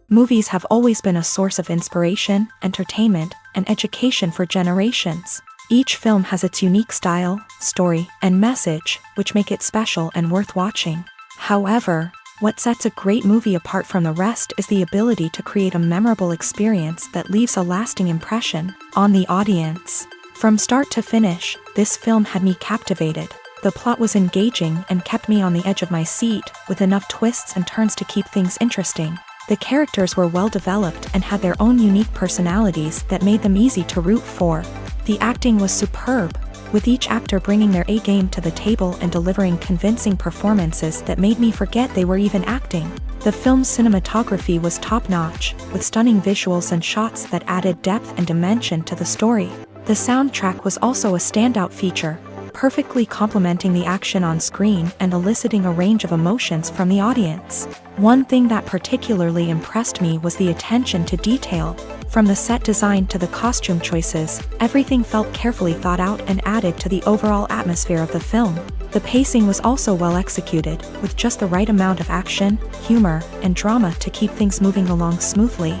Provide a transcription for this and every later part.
Movies have always been a source of inspiration, entertainment, and education for generations. Each film has its unique style, story, and message, which make it special and worth watching. However, what sets a great movie apart from the rest is the ability to create a memorable experience that leaves a lasting impression on the audience. From start to finish, this film had me captivated. The plot was engaging and kept me on the edge of my seat, with enough twists and turns to keep things interesting. The characters were well developed and had their own unique personalities that made them easy to root for. The acting was superb, with each actor bringing their A-game to the table and delivering convincing performances that made me forget they were even acting. The film's cinematography was top-notch, with stunning visuals and shots that added depth and dimension to the story. The soundtrack was also a standout feature, perfectly complementing the action on screen and eliciting a range of emotions from the audience. One thing that particularly impressed me was the attention to detail. From the set design to the costume choices, everything felt carefully thought out and added to the overall atmosphere of the film. The pacing was also well executed, with just the right amount of action, humor, and drama to keep things moving along smoothly.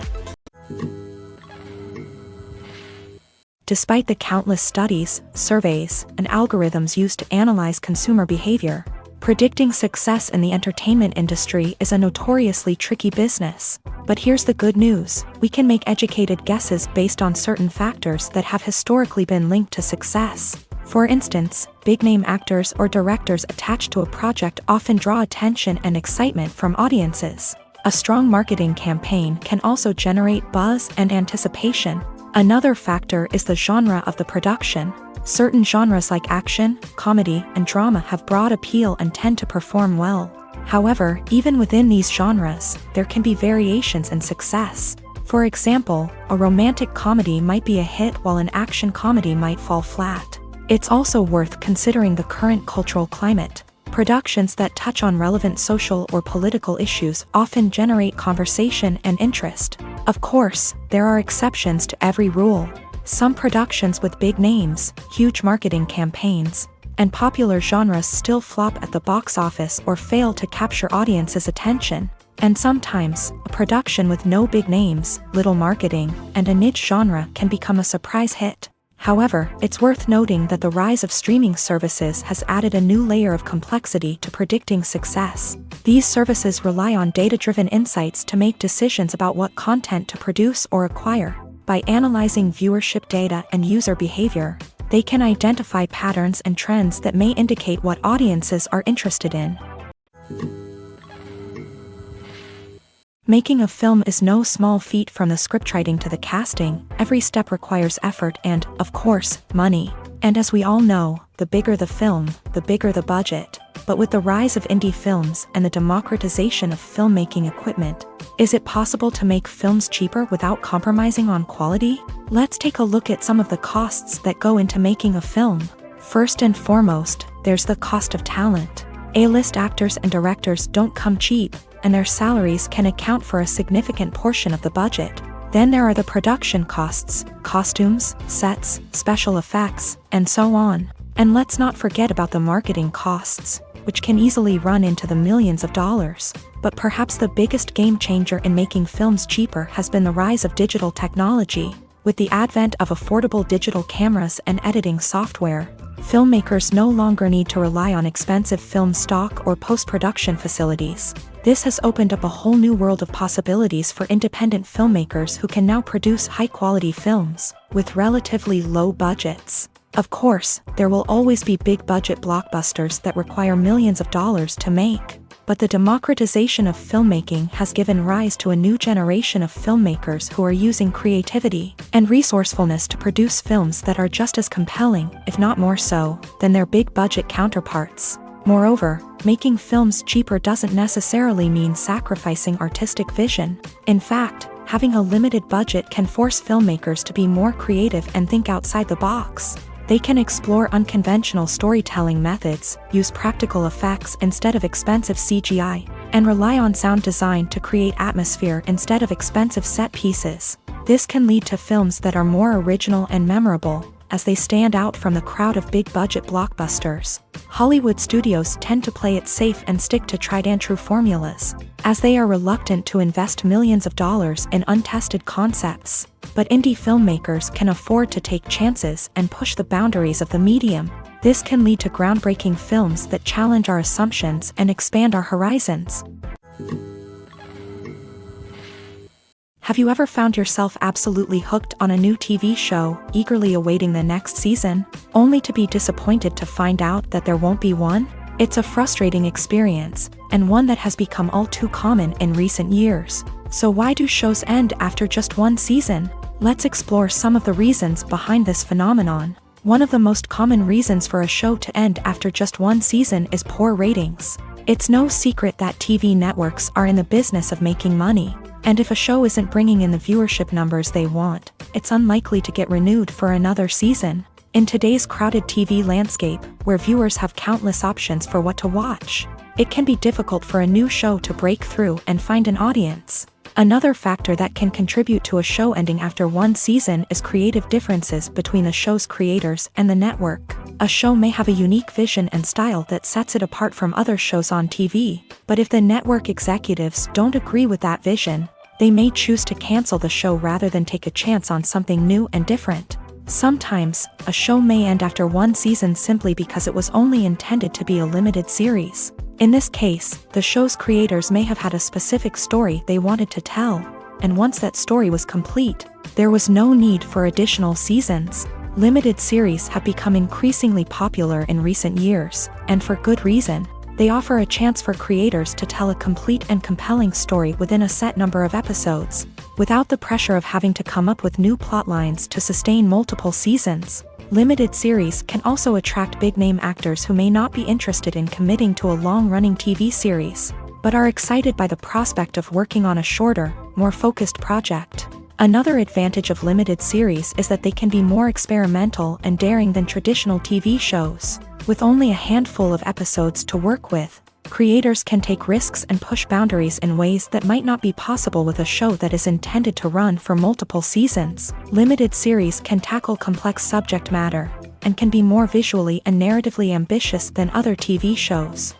Despite the countless studies, surveys, and algorithms used to analyze consumer behavior, predicting success in the entertainment industry is a notoriously tricky business. But here's the good news: we can make educated guesses based on certain factors that have historically been linked to success. For instance, big-name actors or directors attached to a project often draw attention and excitement from audiences. A strong marketing campaign can also generate buzz and anticipation. Another factor is the genre of the production. Certain genres like action, comedy, and drama have broad appeal and tend to perform well. However, even within these genres, there can be variations in success. For example, a romantic comedy might be a hit while an action comedy might fall flat. It's also worth considering the current cultural climate. Productions that touch on relevant social or political issues often generate conversation and interest. Of course, there are exceptions to every rule. Some productions with big names, huge marketing campaigns, and popular genres still flop at the box office or fail to capture audiences' attention. And sometimes, a production with no big names, little marketing, and a niche genre can become a surprise hit. However, it's worth noting that the rise of streaming services has added a new layer of complexity to predicting success. These services rely on data-driven insights to make decisions about what content to produce or acquire. By analyzing viewership data and user behavior, they can identify patterns and trends that may indicate what audiences are interested in. Making a film is no small feat. From the scriptwriting to the casting, every step requires effort and, of course, money. And as we all know, the bigger the film, the bigger the budget. But with the rise of indie films and the democratization of filmmaking equipment, is it possible to make films cheaper without compromising on quality? Let's take a look at some of the costs that go into making a film. First and foremost, there's the cost of talent. A-list actors and directors don't come cheap, and their salaries can account for a significant portion of the budget. Then there are the production costs, costumes, sets, special effects, and so on. And let's not forget about the marketing costs, which can easily run into the millions of dollars. But perhaps the biggest game changer in making films cheaper has been the rise of digital technology. With the advent of affordable digital cameras and editing software, filmmakers no longer need to rely on expensive film stock or post-production facilities. This has opened up a whole new world of possibilities for independent filmmakers who can now produce high-quality films with relatively low budgets. Of course, there will always be big-budget blockbusters that require millions of dollars to make. But the democratization of filmmaking has given rise to a new generation of filmmakers who are using creativity and resourcefulness to produce films that are just as compelling, if not more so, than their big-budget counterparts. Moreover, making films cheaper doesn't necessarily mean sacrificing artistic vision. In fact, having a limited budget can force filmmakers to be more creative and think outside the box. They can explore unconventional storytelling methods, use practical effects instead of expensive CGI, and rely on sound design to create atmosphere instead of expensive set pieces. This can lead to films that are more original and memorable, as they stand out from the crowd of big-budget blockbusters. Hollywood studios tend to play it safe and stick to tried-and-true formulas, as they are reluctant to invest millions of dollars in untested concepts. But indie filmmakers can afford to take chances and push the boundaries of the medium. This can lead to groundbreaking films that challenge our assumptions and expand our horizons. Have you ever found yourself absolutely hooked on a new TV show, eagerly awaiting the next season, only to be disappointed to find out that there won't be one? It's a frustrating experience, and one that has become all too common in recent years. So why do shows end after just one season? Let's explore some of the reasons behind this phenomenon. One of the most common reasons for a show to end after just one season is poor ratings. It's no secret that TV networks are in the business of making money. And if a show isn't bringing in the viewership numbers they want, it's unlikely to get renewed for another season. In today's crowded TV landscape, where viewers have countless options for what to watch, it can be difficult for a new show to break through and find an audience. Another factor that can contribute to a show ending after one season is creative differences between the show's creators and the network. A show may have a unique vision and style that sets it apart from other shows on TV, but if the network executives don't agree with that vision, they may choose to cancel the show rather than take a chance on something new and different. Sometimes, a show may end after one season simply because it was only intended to be a limited series. In this case, the show's creators may have had a specific story they wanted to tell, and once that story was complete, there was no need for additional seasons. Limited series have become increasingly popular in recent years, and for good reason. They offer a chance for creators to tell a complete and compelling story within a set number of episodes, without the pressure of having to come up with new plotlines to sustain multiple seasons. Limited series can also attract big-name actors who may not be interested in committing to a long-running TV series, but are excited by the prospect of working on a shorter, more focused project. Another advantage of limited series is that they can be more experimental and daring than traditional TV shows. With only a handful of episodes to work with, creators can take risks and push boundaries in ways that might not be possible with a show that is intended to run for multiple seasons. Limited series can tackle complex subject matter, and can be more visually and narratively ambitious than other TV shows.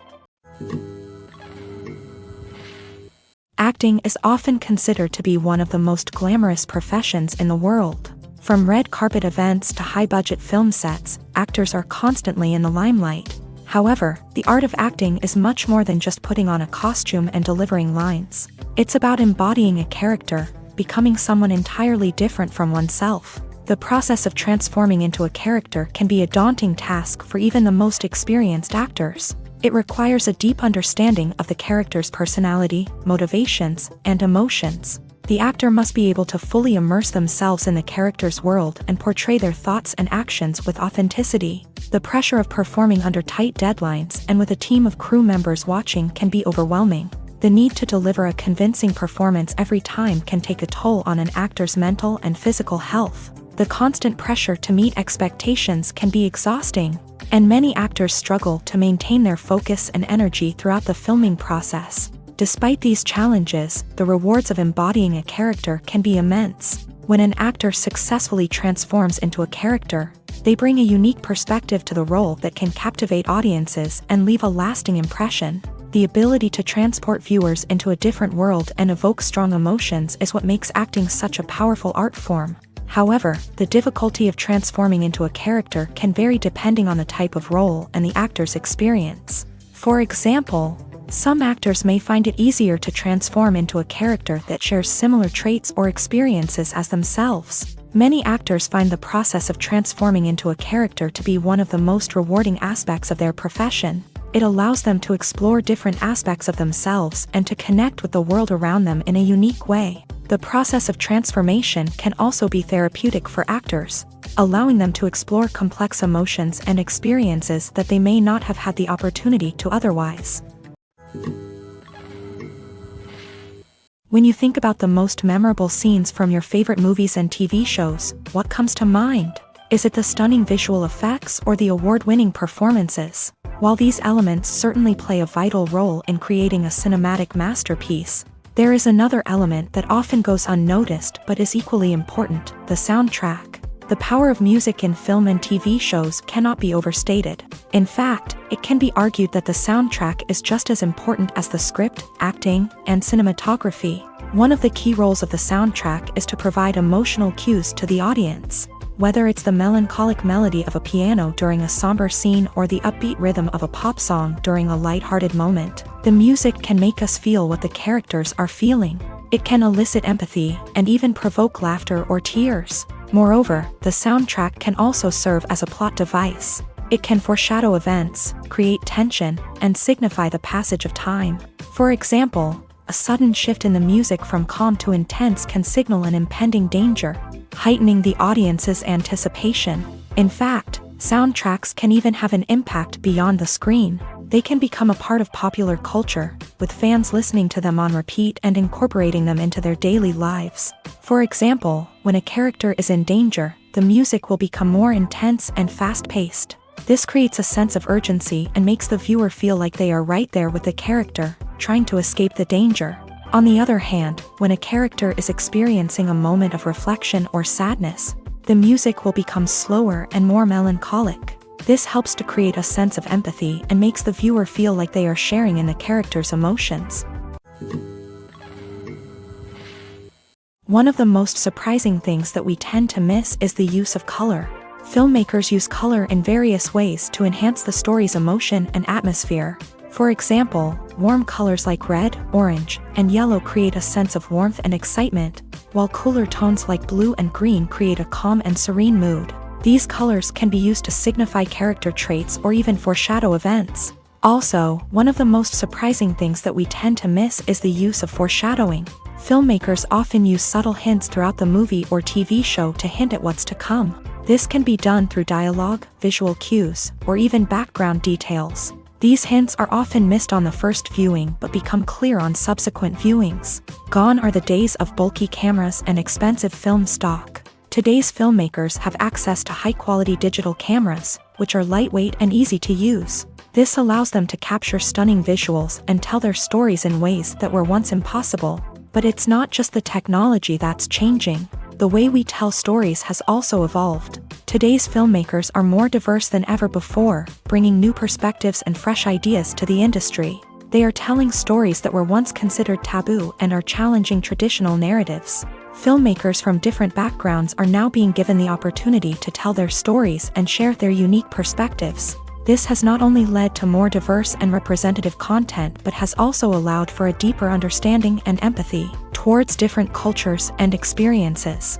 Acting is often considered to be one of the most glamorous professions in the world. From red carpet events to high-budget film sets, actors are constantly in the limelight. However, the art of acting is much more than just putting on a costume and delivering lines. It's about embodying a character, becoming someone entirely different from oneself. The process of transforming into a character can be a daunting task for even the most experienced actors. It requires a deep understanding of the character's personality, motivations, and emotions. The actor must be able to fully immerse themselves in the character's world and portray their thoughts and actions with authenticity. The pressure of performing under tight deadlines and with a team of crew members watching can be overwhelming. The need to deliver a convincing performance every time can take a toll on an actor's mental and physical health. The constant pressure to meet expectations can be exhausting, and many actors struggle to maintain their focus and energy throughout the filming process. Despite these challenges, the rewards of embodying a character can be immense. When an actor successfully transforms into a character, they bring a unique perspective to the role that can captivate audiences and leave a lasting impression. The ability to transport viewers into a different world and evoke strong emotions is what makes acting such a powerful art form. However, the difficulty of transforming into a character can vary depending on the type of role and the actor's experience. For example, some actors may find it easier to transform into a character that shares similar traits or experiences as themselves. Many actors find the process of transforming into a character to be one of the most rewarding aspects of their profession. It allows them to explore different aspects of themselves and to connect with the world around them in a unique way. The process of transformation can also be therapeutic for actors, allowing them to explore complex emotions and experiences that they may not have had the opportunity to otherwise. When you think about the most memorable scenes from your favorite movies and TV shows, what comes to mind? Is it the stunning visual effects or the award-winning performances? While these elements certainly play a vital role in creating a cinematic masterpiece, there is another element that often goes unnoticed but is equally important: the soundtrack. The power of music in film and TV shows cannot be overstated. In fact, it can be argued that the soundtrack is just as important as the script, acting, and cinematography. One of the key roles of the soundtrack is to provide emotional cues to the audience. Whether it's the melancholic melody of a piano during a somber scene or the upbeat rhythm of a pop song during a lighthearted moment, the music can make us feel what the characters are feeling. It can elicit empathy and even provoke laughter or tears. Moreover, the soundtrack can also serve as a plot device. It can foreshadow events, create tension, and signify the passage of time. For example, a sudden shift in the music from calm to intense can signal an impending danger, heightening the audience's anticipation. In fact, soundtracks can even have an impact beyond the screen. They can become a part of popular culture, with fans listening to them on repeat and incorporating them into their daily lives. For example, when a character is in danger, the music will become more intense and fast-paced. This creates a sense of urgency and makes the viewer feel like they are right there with the character, trying to escape the danger. On the other hand, when a character is experiencing a moment of reflection or sadness, the music will become slower and more melancholic. This helps to create a sense of empathy and makes the viewer feel like they are sharing in the character's emotions. One of the most surprising things that we tend to miss is the use of color. Filmmakers use color in various ways to enhance the story's emotion and atmosphere. For example, warm colors like red, orange, and yellow create a sense of warmth and excitement, while cooler tones like blue and green create a calm and serene mood. These colors can be used to signify character traits or even foreshadow events. Also, one of the most surprising things that we tend to miss is the use of foreshadowing. Filmmakers often use subtle hints throughout the movie or TV show to hint at what's to come. This can be done through dialogue, visual cues, or even background details. These hints are often missed on the first viewing but become clear on subsequent viewings. Gone are the days of bulky cameras and expensive film stock. Today's filmmakers have access to high-quality digital cameras, which are lightweight and easy to use. This allows them to capture stunning visuals and tell their stories in ways that were once impossible. But it's not just the technology that's changing. The way we tell stories has also evolved. Today's filmmakers are more diverse than ever before, bringing new perspectives and fresh ideas to the industry. They are telling stories that were once considered taboo and are challenging traditional narratives. Filmmakers from different backgrounds are now being given the opportunity to tell their stories and share their unique perspectives. This has not only led to more diverse and representative content but has also allowed for a deeper understanding and empathy towards different cultures and experiences.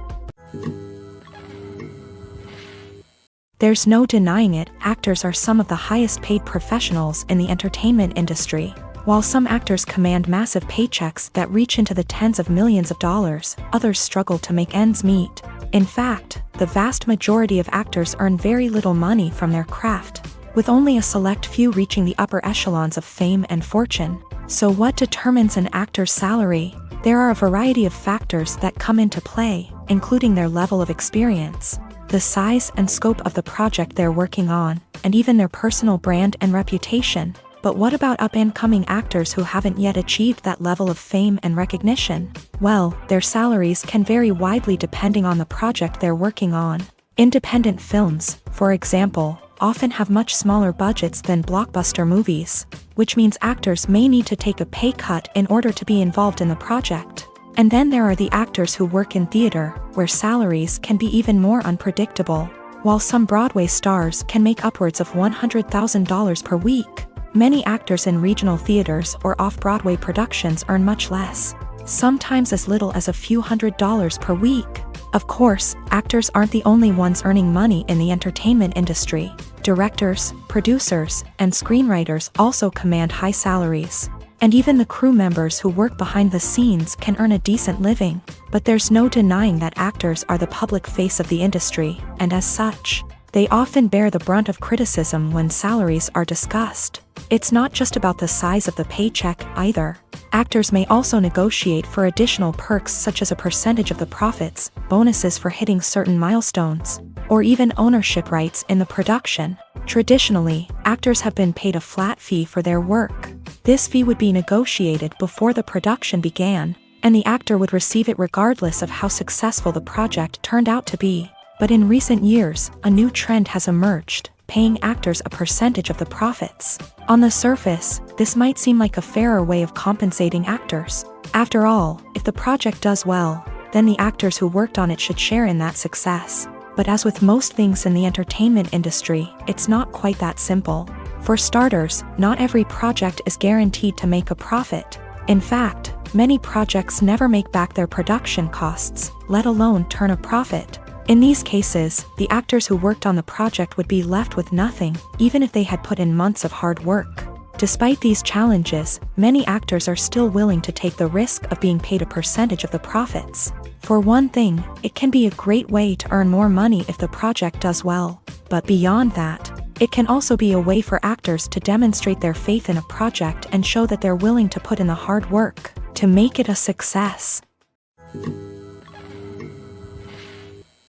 There's no denying it, actors are some of the highest paid professionals in the entertainment industry. While some actors command massive paychecks that reach into the tens of millions of dollars, others struggle to make ends meet. In fact, the vast majority of actors earn very little money from their craft, with only a select few reaching the upper echelons of fame and fortune. So what determines an actor's salary? There are a variety of factors that come into play, including their level of experience, the size and scope of the project they're working on, and even their personal brand and reputation. But what about up-and-coming actors who haven't yet achieved that level of fame and recognition? Well, their salaries can vary widely depending on the project they're working on. Independent films, for example, often have much smaller budgets than blockbuster movies, which means actors may need to take a pay cut in order to be involved in the project. And then there are the actors who work in theater, where salaries can be even more unpredictable. While some Broadway stars can make upwards of $100,000 per week, many actors in regional theaters or off-Broadway productions earn much less, sometimes as little as a few $100s per week. Of course, actors aren't the only ones earning money in the entertainment industry. Directors, producers, and screenwriters also command high salaries. And even the crew members who work behind the scenes can earn a decent living. But there's no denying that actors are the public face of the industry, and as such, they often bear the brunt of criticism when salaries are discussed. It's not just about the size of the paycheck either. Actors may also negotiate for additional perks such as a percentage of the profits, bonuses for hitting certain milestones, or even ownership rights in the production. Traditionally, actors have been paid a flat fee for their work. This fee would be negotiated before the production began, and the actor would receive it regardless of how successful the project turned out to be. But in recent years, a new trend has emerged, paying actors a percentage of the profits. On the surface, this might seem like a fairer way of compensating actors. After all, if the project does well, then the actors who worked on it should share in that success. But as with most things in the entertainment industry, it's not quite that simple. For starters, not every project is guaranteed to make a profit. In fact, many projects never make back their production costs, let alone turn a profit. In these cases, the actors who worked on the project would be left with nothing, even if they had put in months of hard work. Despite these challenges, many actors are still willing to take the risk of being paid a percentage of the profits. For one thing, it can be a great way to earn more money if the project does well. But beyond that, it can also be a way for actors to demonstrate their faith in a project and show that they're willing to put in the hard work to make it a success.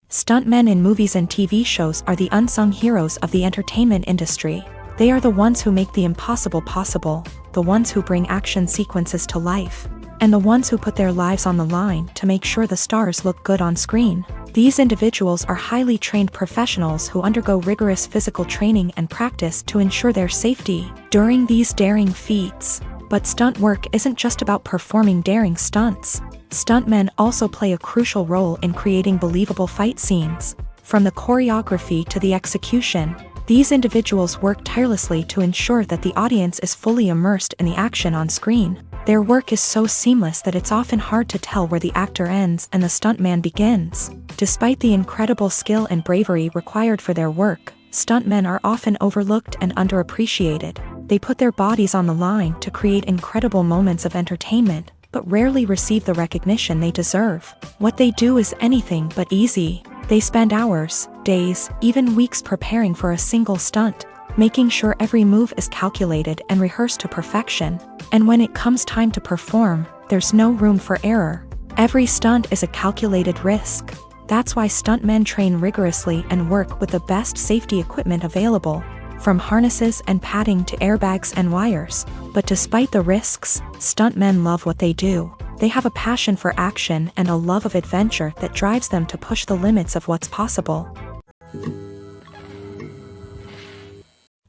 Stuntmen in movies and TV shows are the unsung heroes of the entertainment industry. They are the ones who make the impossible possible, the ones who bring action sequences to life, and the ones who put their lives on the line to make sure the stars look good on screen. These individuals are highly trained professionals who undergo rigorous physical training and practice to ensure their safety during these daring feats. But stunt work isn't just about performing daring stunts. Stuntmen also play a crucial role in creating believable fight scenes. From the choreography to the execution, these individuals work tirelessly to ensure that the audience is fully immersed in the action on screen. Their work is so seamless that it's often hard to tell where the actor ends and the stuntman begins. Despite the incredible skill and bravery required for their work, stuntmen are often overlooked and underappreciated. They put their bodies on the line to create incredible moments of entertainment, but rarely receive the recognition they deserve. What they do is anything but easy. They spend hours, days, even weeks preparing for a single stunt, making sure every move is calculated and rehearsed to perfection. And when it comes time to perform, there's no room for error. Every stunt is a calculated risk. That's why stuntmen train rigorously and work with the best safety equipment available, from harnesses and padding to airbags and wires. But despite the risks, stuntmen love what they do. They have a passion for action and a love of adventure that drives them to push the limits of what's possible.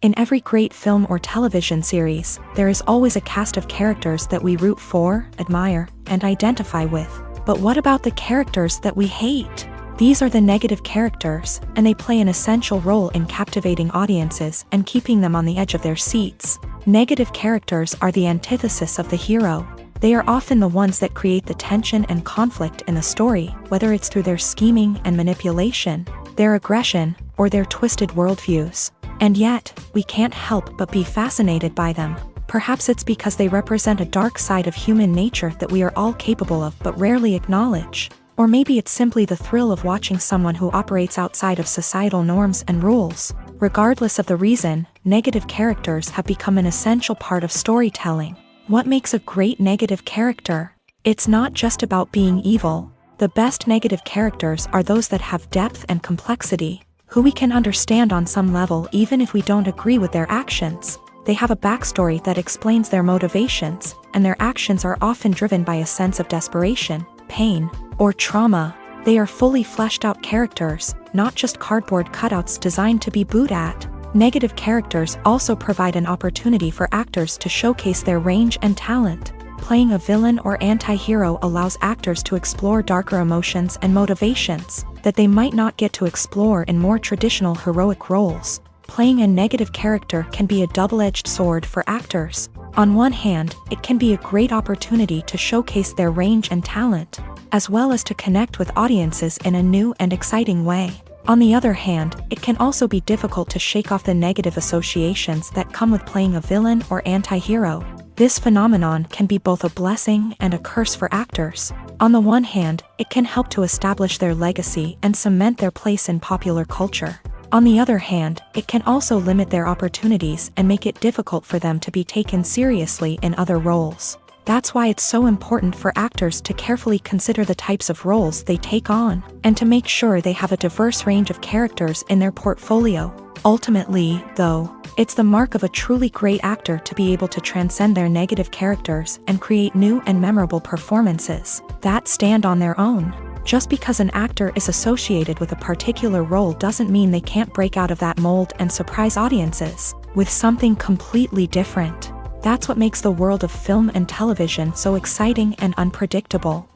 In every great film or television series, there is always a cast of characters that we root for, admire, and identify with. But what about the characters that we hate? These are the negative characters, and they play an essential role in captivating audiences and keeping them on the edge of their seats. Negative characters are the antithesis of the hero. They are often the ones that create the tension and conflict in the story, whether it's through their scheming and manipulation, their aggression, or their twisted worldviews. And yet, we can't help but be fascinated by them. Perhaps it's because they represent a dark side of human nature that we are all capable of but rarely acknowledge. Or maybe it's simply the thrill of watching someone who operates outside of societal norms and rules. Regardless of the reason, negative characters have become an essential part of storytelling. What makes a great negative character? It's not just about being evil. The best negative characters are those that have depth and complexity, who we can understand on some level even if we don't agree with their actions. They have a backstory that explains their motivations, and their actions are often driven by a sense of desperation, pain, or trauma. They are fully fleshed out characters, not just cardboard cutouts designed to be booed at. Negative characters also provide an opportunity for actors to showcase their range and talent. Playing a villain or anti-hero allows actors to explore darker emotions and motivations that they might not get to explore in more traditional heroic roles. Playing a negative character can be a double-edged sword for actors. On one hand, it can be a great opportunity to showcase their range and talent, as well as to connect with audiences in a new and exciting way. On the other hand, it can also be difficult to shake off the negative associations that come with playing a villain or anti-hero. This phenomenon can be both a blessing and a curse for actors. On the one hand, it can help to establish their legacy and cement their place in popular culture. On the other hand, it can also limit their opportunities and make it difficult for them to be taken seriously in other roles. That's why it's so important for actors to carefully consider the types of roles they take on, and to make sure they have a diverse range of characters in their portfolio. Ultimately, though, it's the mark of a truly great actor to be able to transcend their negative characters and create new and memorable performances that stand on their own. Just because an actor is associated with a particular role doesn't mean they can't break out of that mold and surprise audiences with something completely different. That's what makes the world of film and television so exciting and unpredictable.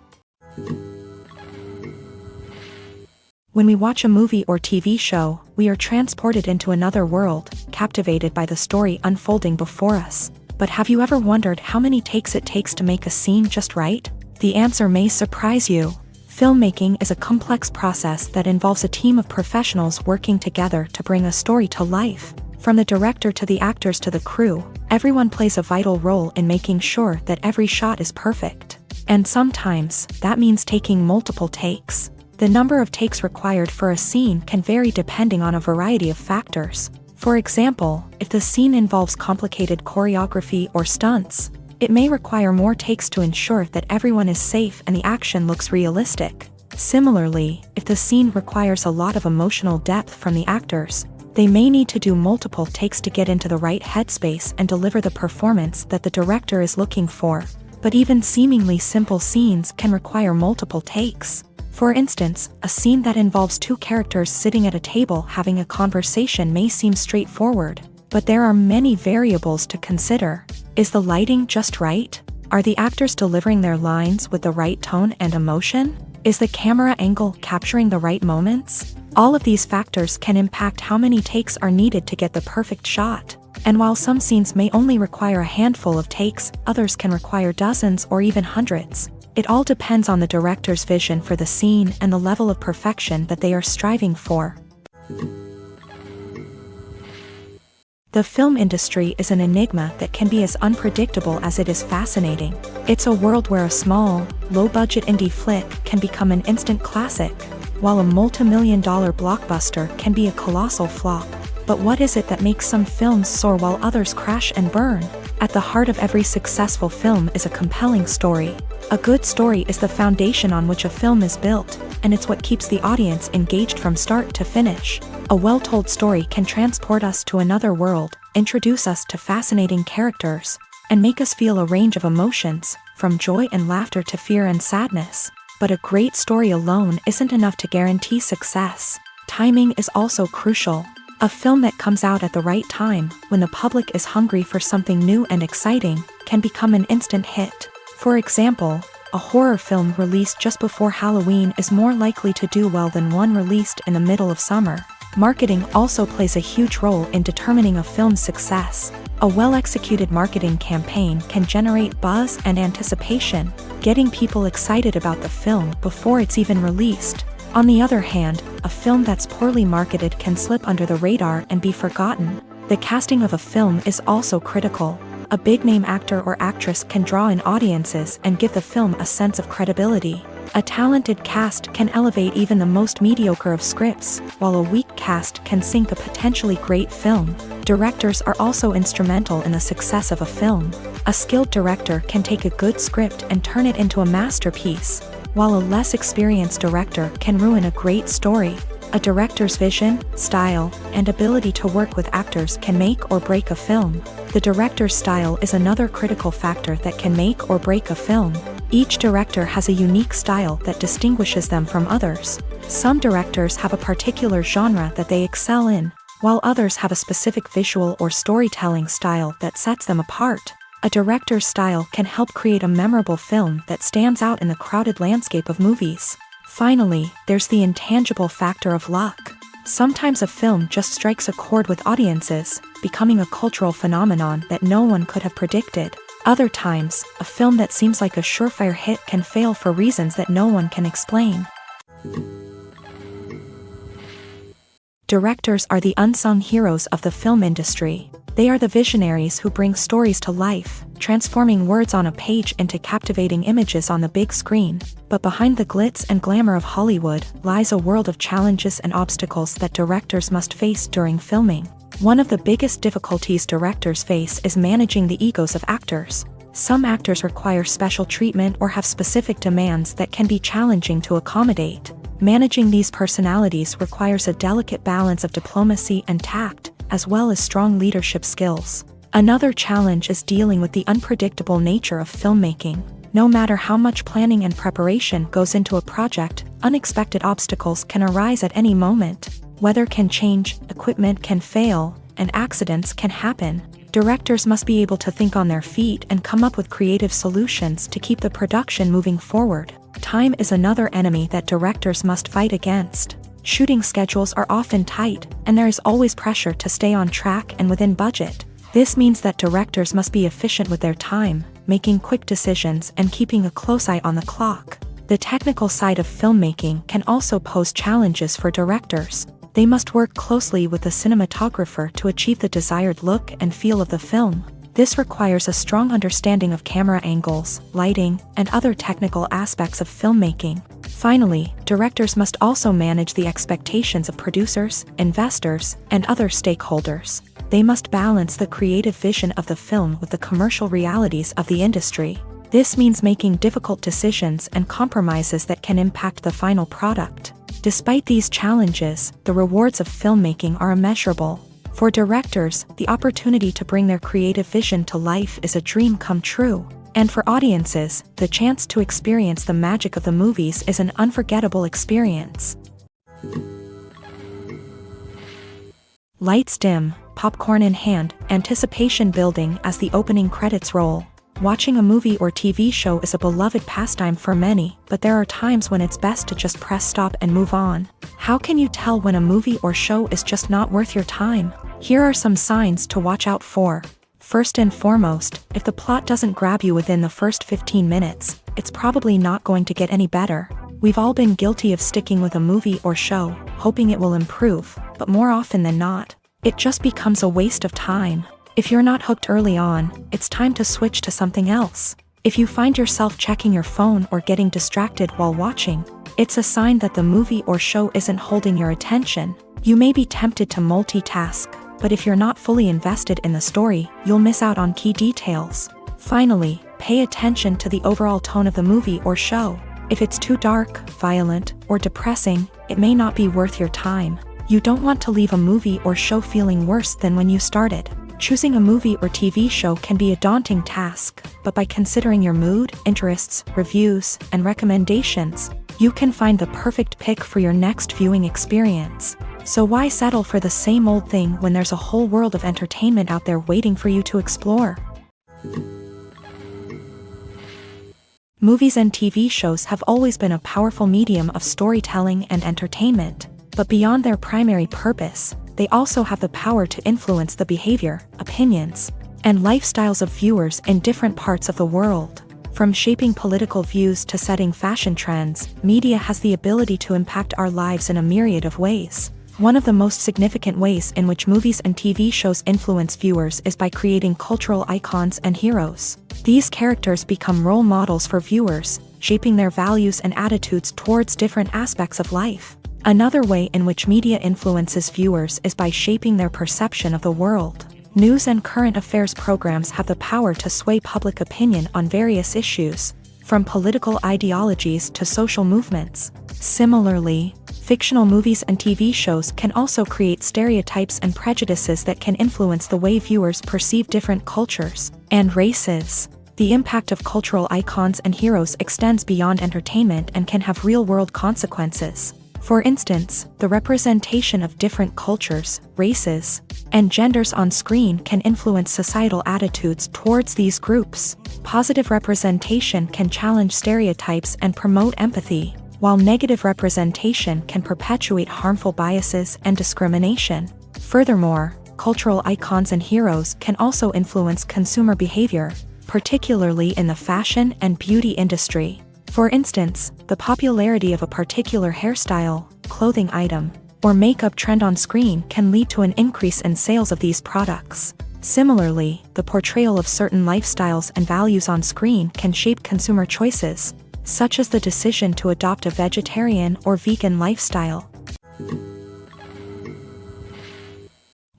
When we watch a movie or TV show, we are transported into another world, captivated by the story unfolding before us. But have you ever wondered how many takes it takes to make a scene just right? The answer may surprise you. Filmmaking is a complex process that involves a team of professionals working together to bring a story to life. From the director to the actors to the crew, everyone plays a vital role in making sure that every shot is perfect. And sometimes, that means taking multiple takes. The number of takes required for a scene can vary depending on a variety of factors. For example, if the scene involves complicated choreography or stunts, it may require more takes to ensure that everyone is safe and the action looks realistic. Similarly, if the scene requires a lot of emotional depth from the actors, they may need to do multiple takes to get into the right headspace and deliver the performance that the director is looking for. But even seemingly simple scenes can require multiple takes. For instance, a scene that involves two characters sitting at a table having a conversation may seem straightforward, but there are many variables to consider. Is the lighting just right? Are the actors delivering their lines with the right tone and emotion? Is the camera angle capturing the right moments? All of these factors can impact how many takes are needed to get the perfect shot. And while some scenes may only require a handful of takes, others can require dozens or even hundreds. It all depends on the director's vision for the scene and the level of perfection that they are striving for. The film industry is an enigma that can be as unpredictable as it is fascinating. It's a world where a small, low-budget indie flick can become an instant classic, while a multi-million-dollar blockbuster can be a colossal flop. But what is it that makes some films soar while others crash and burn? At the heart of every successful film is a compelling story. A good story is the foundation on which a film is built, and it's what keeps the audience engaged from start to finish. A well-told story can transport us to another world, introduce us to fascinating characters, and make us feel a range of emotions, from joy and laughter to fear and sadness. But a great story alone isn't enough to guarantee success. Timing is also crucial. A film that comes out at the right time, when the public is hungry for something new and exciting, can become an instant hit. For example, a horror film released just before Halloween is more likely to do well than one released in the middle of summer. Marketing also plays a huge role in determining a film's success. A well-executed marketing campaign can generate buzz and anticipation, getting people excited about the film before it's even released. On the other hand, a film that's poorly marketed can slip under the radar and be forgotten. The casting of a film is also critical. A big-name actor or actress can draw in audiences and give the film a sense of credibility. A talented cast can elevate even the most mediocre of scripts, while a weak cast can sink a potentially great film. Directors are also instrumental in the success of a film. A skilled director can take a good script and turn it into a masterpiece, while a less experienced director can ruin a great story. A director's vision, style, and ability to work with actors can make or break a film. The director's style is another critical factor that can make or break a film. Each director has a unique style that distinguishes them from others. Some directors have a particular genre that they excel in, while others have a specific visual or storytelling style that sets them apart. A director's style can help create a memorable film that stands out in the crowded landscape of movies. Finally, there's the intangible factor of luck. Sometimes a film just strikes a chord with audiences, becoming a cultural phenomenon that no one could have predicted. Other times, a film that seems like a surefire hit can fail for reasons that no one can explain. Directors are the unsung heroes of the film industry. They are the visionaries who bring stories to life, transforming words on a page into captivating images on the big screen. But behind the glitz and glamour of Hollywood lies a world of challenges and obstacles that directors must face during filming. One of the biggest difficulties directors face is managing the egos of actors. Some actors require special treatment or have specific demands that can be challenging to accommodate. Managing these personalities requires a delicate balance of diplomacy and tact, as well as strong leadership skills. Another challenge is dealing with the unpredictable nature of filmmaking. No matter how much planning and preparation goes into a project, unexpected obstacles can arise at any moment. Weather can change, equipment can fail, and accidents can happen. Directors must be able to think on their feet and come up with creative solutions to keep the production moving forward. Time is another enemy that directors must fight against. Shooting schedules are often tight, and there is always pressure to stay on track and within budget. This means that directors must be efficient with their time, making quick decisions and keeping a close eye on the clock. The technical side of filmmaking can also pose challenges for directors. They must work closely with the cinematographer to achieve the desired look and feel of the film. This requires a strong understanding of camera angles, lighting, and other technical aspects of filmmaking. Finally, directors must also manage the expectations of producers, investors, and other stakeholders. They must balance the creative vision of the film with the commercial realities of the industry. This means making difficult decisions and compromises that can impact the final product. Despite these challenges, the rewards of filmmaking are immeasurable. For directors, the opportunity to bring their creative vision to life is a dream come true. And for audiences, the chance to experience the magic of the movies is an unforgettable experience. Lights dim, popcorn in hand, anticipation building as the opening credits roll. Watching a movie or TV show is a beloved pastime for many, but there are times when it's best to just press stop and move on. How can you tell when a movie or show is just not worth your time? Here are some signs to watch out for. First and foremost, if the plot doesn't grab you within the first 15 minutes, it's probably not going to get any better. We've all been guilty of sticking with a movie or show, hoping it will improve, but more often than not, it just becomes a waste of time. If you're not hooked early on, it's time to switch to something else. If you find yourself checking your phone or getting distracted while watching, it's a sign that the movie or show isn't holding your attention. You may be tempted to multitask, but if you're not fully invested in the story, you'll miss out on key details. Finally, pay attention to the overall tone of the movie or show. If it's too dark, violent, or depressing, it may not be worth your time. You don't want to leave a movie or show feeling worse than when you started. Choosing a movie or TV show can be a daunting task, but by considering your mood, interests, reviews, and recommendations, you can find the perfect pick for your next viewing experience. So why settle for the same old thing when there's a whole world of entertainment out there waiting for you to explore? Movies and TV shows have always been a powerful medium of storytelling and entertainment, but beyond their primary purpose, they also have the power to influence the behavior, opinions, and lifestyles of viewers in different parts of the world. From shaping political views to setting fashion trends, media has the ability to impact our lives in a myriad of ways. One of the most significant ways in which movies and TV shows influence viewers is by creating cultural icons and heroes. These characters become role models for viewers, shaping their values and attitudes towards different aspects of life. Another way in which media influences viewers is by shaping their perception of the world. News and current affairs programs have the power to sway public opinion on various issues, from political ideologies to social movements. Similarly, fictional movies and TV shows can also create stereotypes and prejudices that can influence the way viewers perceive different cultures and races. The impact of cultural icons and heroes extends beyond entertainment and can have real-world consequences. For instance, the representation of different cultures, races, and genders on screen can influence societal attitudes towards these groups. Positive representation can challenge stereotypes and promote empathy, while negative representation can perpetuate harmful biases and discrimination. Furthermore, cultural icons and heroes can also influence consumer behavior, particularly in the fashion and beauty industry. For instance, the popularity of a particular hairstyle, clothing item, or makeup trend on screen can lead to an increase in sales of these products. Similarly, the portrayal of certain lifestyles and values on screen can shape consumer choices, such as the decision to adopt a vegetarian or vegan lifestyle.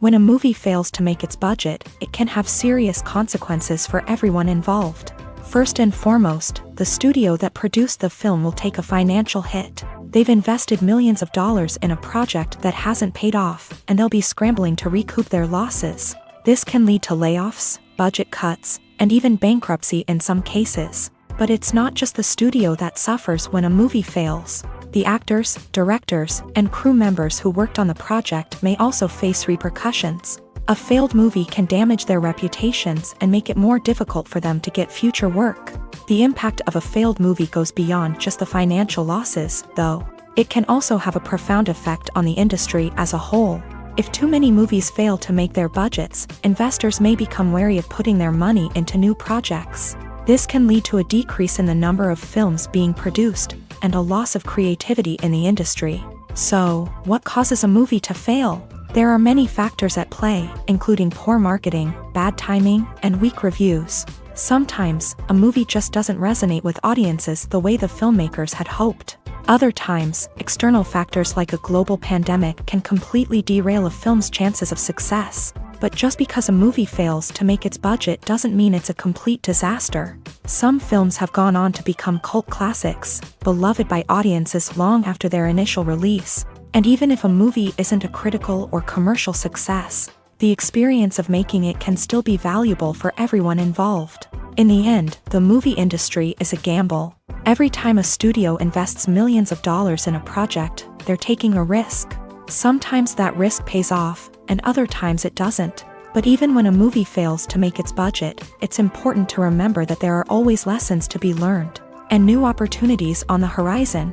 When a movie fails to make its budget, it can have serious consequences for everyone involved. First and foremost, the studio that produced the film will take a financial hit. They've invested millions of dollars in a project that hasn't paid off, and they'll be scrambling to recoup their losses. This can lead to layoffs, budget cuts, and even bankruptcy in some cases. But it's not just the studio that suffers when a movie fails. The actors, directors, and crew members who worked on the project may also face repercussions. A failed movie can damage their reputations and make it more difficult for them to get future work. The impact of a failed movie goes beyond just the financial losses, though. It can also have a profound effect on the industry as a whole. If too many movies fail to make their budgets, investors may become wary of putting their money into new projects. This can lead to a decrease in the number of films being produced, and a loss of creativity in the industry. So, what causes a movie to fail? There are many factors at play, including poor marketing, bad timing, and weak reviews. Sometimes, a movie just doesn't resonate with audiences the way the filmmakers had hoped. Other times, external factors like a global pandemic can completely derail a film's chances of success. But just because a movie fails to make its budget doesn't mean it's a complete disaster. Some films have gone on to become cult classics, beloved by audiences long after their initial release. And even if a movie isn't a critical or commercial success, the experience of making it can still be valuable for everyone involved. In the end, the movie industry is a gamble. Every time a studio invests millions of dollars in a project, they're taking a risk. Sometimes that risk pays off, and other times it doesn't. But even when a movie fails to make its budget, it's important to remember that there are always lessons to be learned, and new opportunities on the horizon.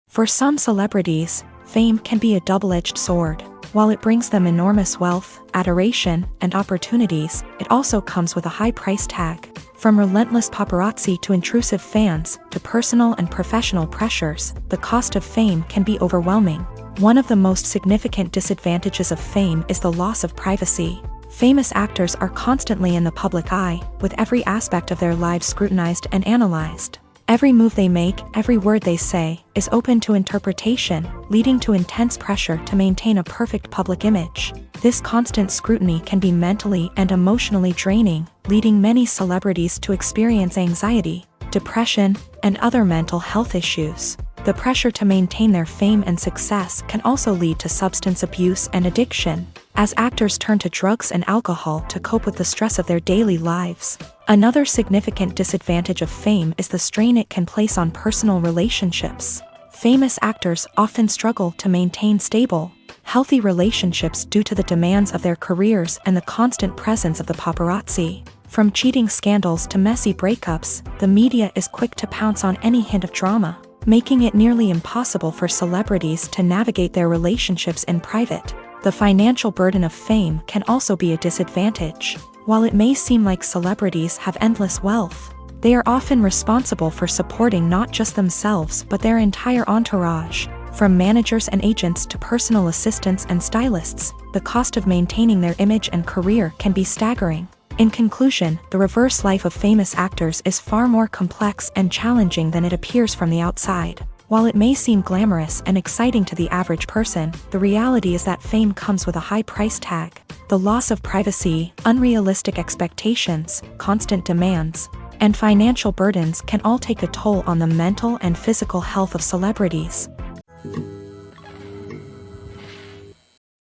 For some celebrities, fame can be a double-edged sword. While it brings them enormous wealth, adoration, and opportunities, it also comes with a high price tag. From relentless paparazzi to intrusive fans, to personal and professional pressures, the cost of fame can be overwhelming. One of the most significant disadvantages of fame is the loss of privacy. Famous actors are constantly in the public eye, with every aspect of their lives scrutinized and analyzed. Every move they make, every word they say, is open to interpretation, leading to intense pressure to maintain a perfect public image. This constant scrutiny can be mentally and emotionally draining, leading many celebrities to experience anxiety, depression, and other mental health issues. The pressure to maintain their fame and success can also lead to substance abuse and addiction, as actors turn to drugs and alcohol to cope with the stress of their daily lives. Another significant disadvantage of fame is the strain it can place on personal relationships. Famous actors often struggle to maintain stable, healthy relationships due to the demands of their careers and the constant presence of the paparazzi. From cheating scandals to messy breakups, the media is quick to pounce on any hint of drama, making it nearly impossible for celebrities to navigate their relationships in private. The financial burden of fame can also be a disadvantage. While it may seem like celebrities have endless wealth, they are often responsible for supporting not just themselves but their entire entourage. From managers and agents to personal assistants and stylists, the cost of maintaining their image and career can be staggering. In conclusion, the reverse life of famous actors is far more complex and challenging than it appears from the outside. While it may seem glamorous and exciting to the average person, the reality is that fame comes with a high price tag. The loss of privacy, unrealistic expectations, constant demands, and financial burdens can all take a toll on the mental and physical health of celebrities.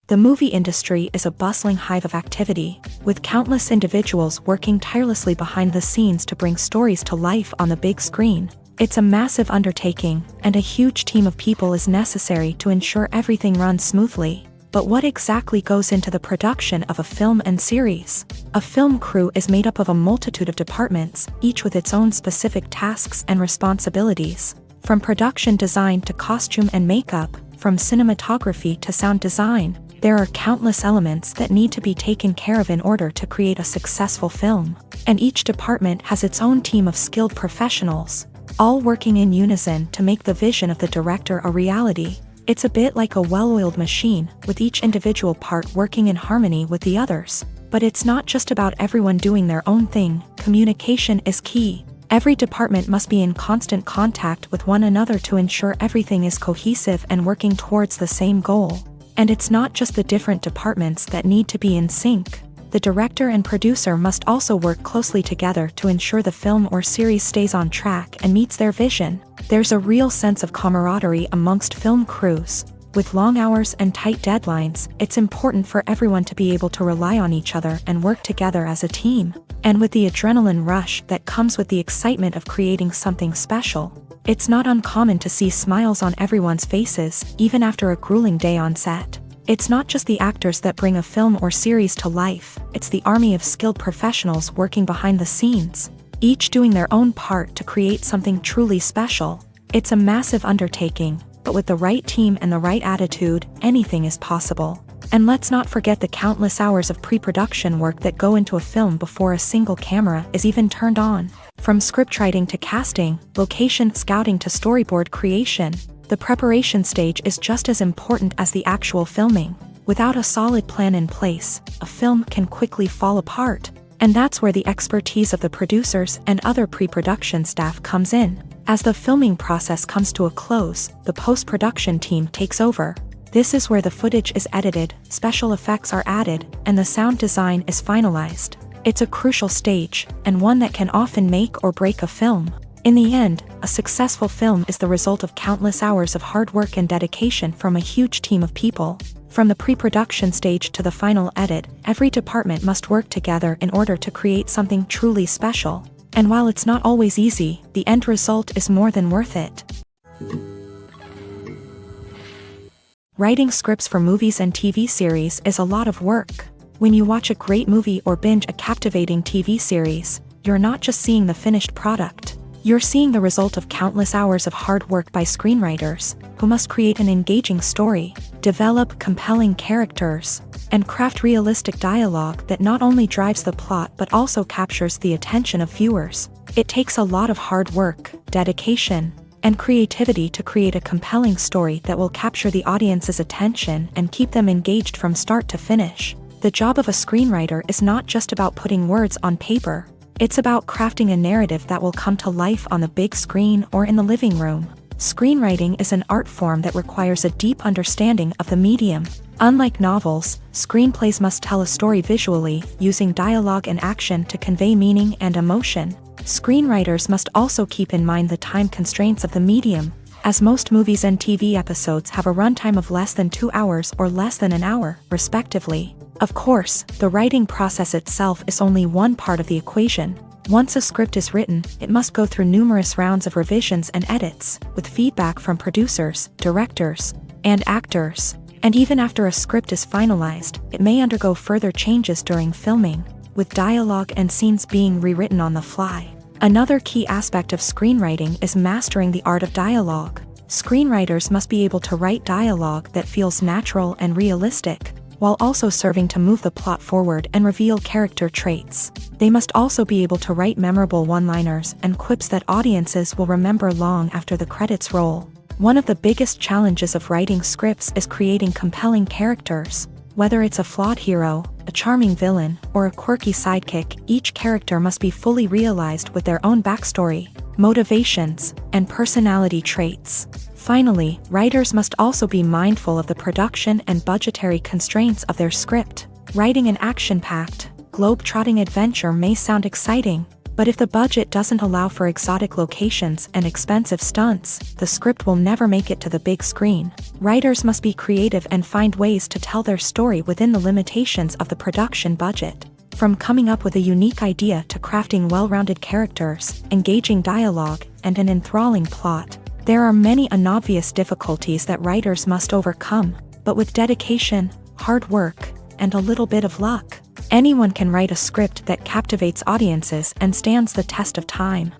The movie industry is a bustling hive of activity, with countless individuals working tirelessly behind the scenes to bring stories to life on the big screen. It's a massive undertaking, and a huge team of people is necessary to ensure everything runs smoothly. But what exactly goes into the production of a film and series? A film crew is made up of a multitude of departments, each with its own specific tasks and responsibilities. From production design to costume and makeup, from cinematography to sound design, there are countless elements that need to be taken care of in order to create a successful film. And each department has its own team of skilled professionals, all working in unison to make the vision of the director a reality. It's a bit like a well-oiled machine, with each individual part working in harmony with the others. But it's not just about everyone doing their own thing. Communication is key. Every department must be in constant contact with one another to ensure everything is cohesive and working towards the same goal. And it's not just the different departments that need to be in sync. The director and producer must also work closely together to ensure the film or series stays on track and meets their vision. There's a real sense of camaraderie amongst film crews, With long hours and tight deadlines, it's important for everyone to be able to rely on each other and work together as a team. And with the adrenaline rush that comes with the excitement of creating something special, it's not uncommon to see smiles on everyone's faces, even after a grueling day on set. It's not just the actors that bring a film or series to life, it's the army of skilled professionals working behind the scenes, each doing their own part to create something truly special. It's a massive undertaking, but with the right team and the right attitude, anything is possible. And let's not forget the countless hours of pre-production work that go into a film before a single camera is even turned on. From scriptwriting to casting, location scouting to storyboard creation, the preparation stage is just as important as the actual filming. Without a solid plan in place, a film can quickly fall apart. And that's where the expertise of the producers and other pre-production staff comes in. As the filming process comes to a close, the post-production team takes over. This is where the footage is edited, special effects are added, and the sound design is finalized. It's a crucial stage, and one that can often make or break a film. In the end, a successful film is the result of countless hours of hard work and dedication from a huge team of people. From the pre-production stage to the final edit, every department must work together in order to create something truly special. And while it's not always easy, the end result is more than worth it. Writing scripts for movies and TV series is a lot of work. When you watch a great movie or binge a captivating TV series, you're not just seeing the finished product. You're seeing the result of countless hours of hard work by screenwriters, who must create an engaging story, develop compelling characters, and craft realistic dialogue that not only drives the plot but also captures the attention of viewers. It takes a lot of hard work, dedication, and creativity to create a compelling story that will capture the audience's attention and keep them engaged from start to finish. The job of a screenwriter is not just about putting words on paper. It's about crafting a narrative that will come to life on the big screen or in the living room. Screenwriting is an art form that requires a deep understanding of the medium. Unlike novels, screenplays must tell a story visually, using dialogue and action to convey meaning and emotion. Screenwriters must also keep in mind the time constraints of the medium, as most movies and TV episodes have a runtime of less than 2 hours or less than an hour, respectively. Of course, the writing process itself is only one part of the equation. Once a script is written, it must go through numerous rounds of revisions and edits, with feedback from producers, directors, and actors. And even after a script is finalized, it may undergo further changes during filming, with dialogue and scenes being rewritten on the fly. Another key aspect of screenwriting is mastering the art of dialogue. Screenwriters must be able to write dialogue that feels natural and realistic, while also serving to move the plot forward and reveal character traits. They must also be able to write memorable one-liners and quips that audiences will remember long after the credits roll. One of the biggest challenges of writing scripts is creating compelling characters. Whether it's a flawed hero, a charming villain, or a quirky sidekick, each character must be fully realized with their own backstory, motivations, and personality traits. Finally, writers must also be mindful of the production and budgetary constraints of their script. Writing an action-packed, globe-trotting adventure may sound exciting, but if the budget doesn't allow for exotic locations and expensive stunts, the script will never make it to the big screen. Writers must be creative and find ways to tell their story within the limitations of the production budget. From coming up with a unique idea to crafting well-rounded characters, engaging dialogue, and an enthralling plot, there are many unobvious difficulties that writers must overcome, but with dedication, hard work, and a little bit of luck, anyone can write a script that captivates audiences and stands the test of time.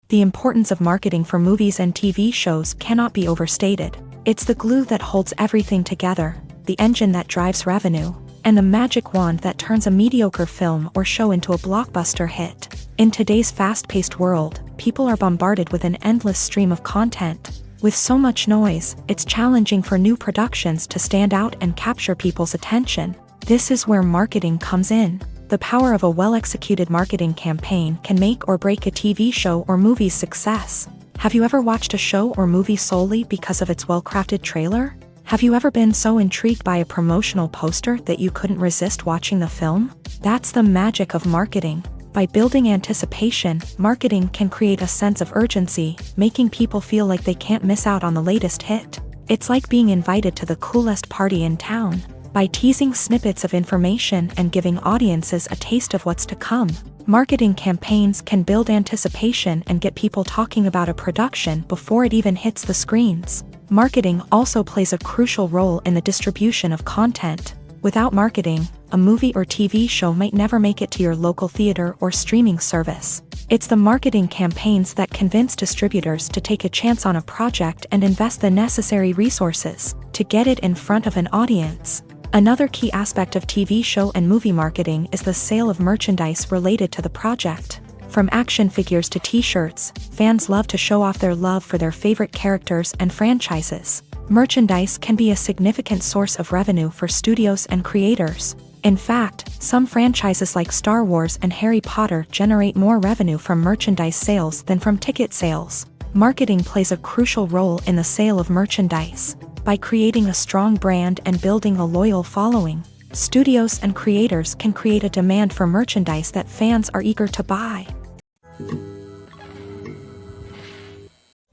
The importance of marketing for movies and TV shows cannot be overstated. It's the glue that holds everything together, the engine that drives revenue, and the magic wand that turns a mediocre film or show into a blockbuster hit. In today's fast-paced world, people are bombarded with an endless stream of content. With so much noise, it's challenging for new productions to stand out and capture people's attention. This is where marketing comes in. The power of a well-executed marketing campaign can make or break a TV show or movie's success. Have you ever watched a show or movie solely because of its well-crafted trailer? Have you ever been so intrigued by a promotional poster that you couldn't resist watching the film? That's the magic of marketing. By building anticipation, marketing can create a sense of urgency, making people feel like they can't miss out on the latest hit. It's like being invited to the coolest party in town. By teasing snippets of information and giving audiences a taste of what's to come, marketing campaigns can build anticipation and get people talking about a production before it even hits the screens. Marketing also plays a crucial role in the distribution of content. Without marketing, a movie or TV show might never make it to your local theater or streaming service. It's the marketing campaigns that convince distributors to take a chance on a project and invest the necessary resources to get it in front of an audience. Another key aspect of TV show and movie marketing is the sale of merchandise related to the project. From action figures to t-shirts, fans love to show off their love for their favorite characters and franchises. Merchandise can be a significant source of revenue for studios and creators. In fact, some franchises like Star Wars and Harry Potter generate more revenue from merchandise sales than from ticket sales. Marketing plays a crucial role in the sale of merchandise. By creating a strong brand and building a loyal following, studios and creators can create a demand for merchandise that fans are eager to buy.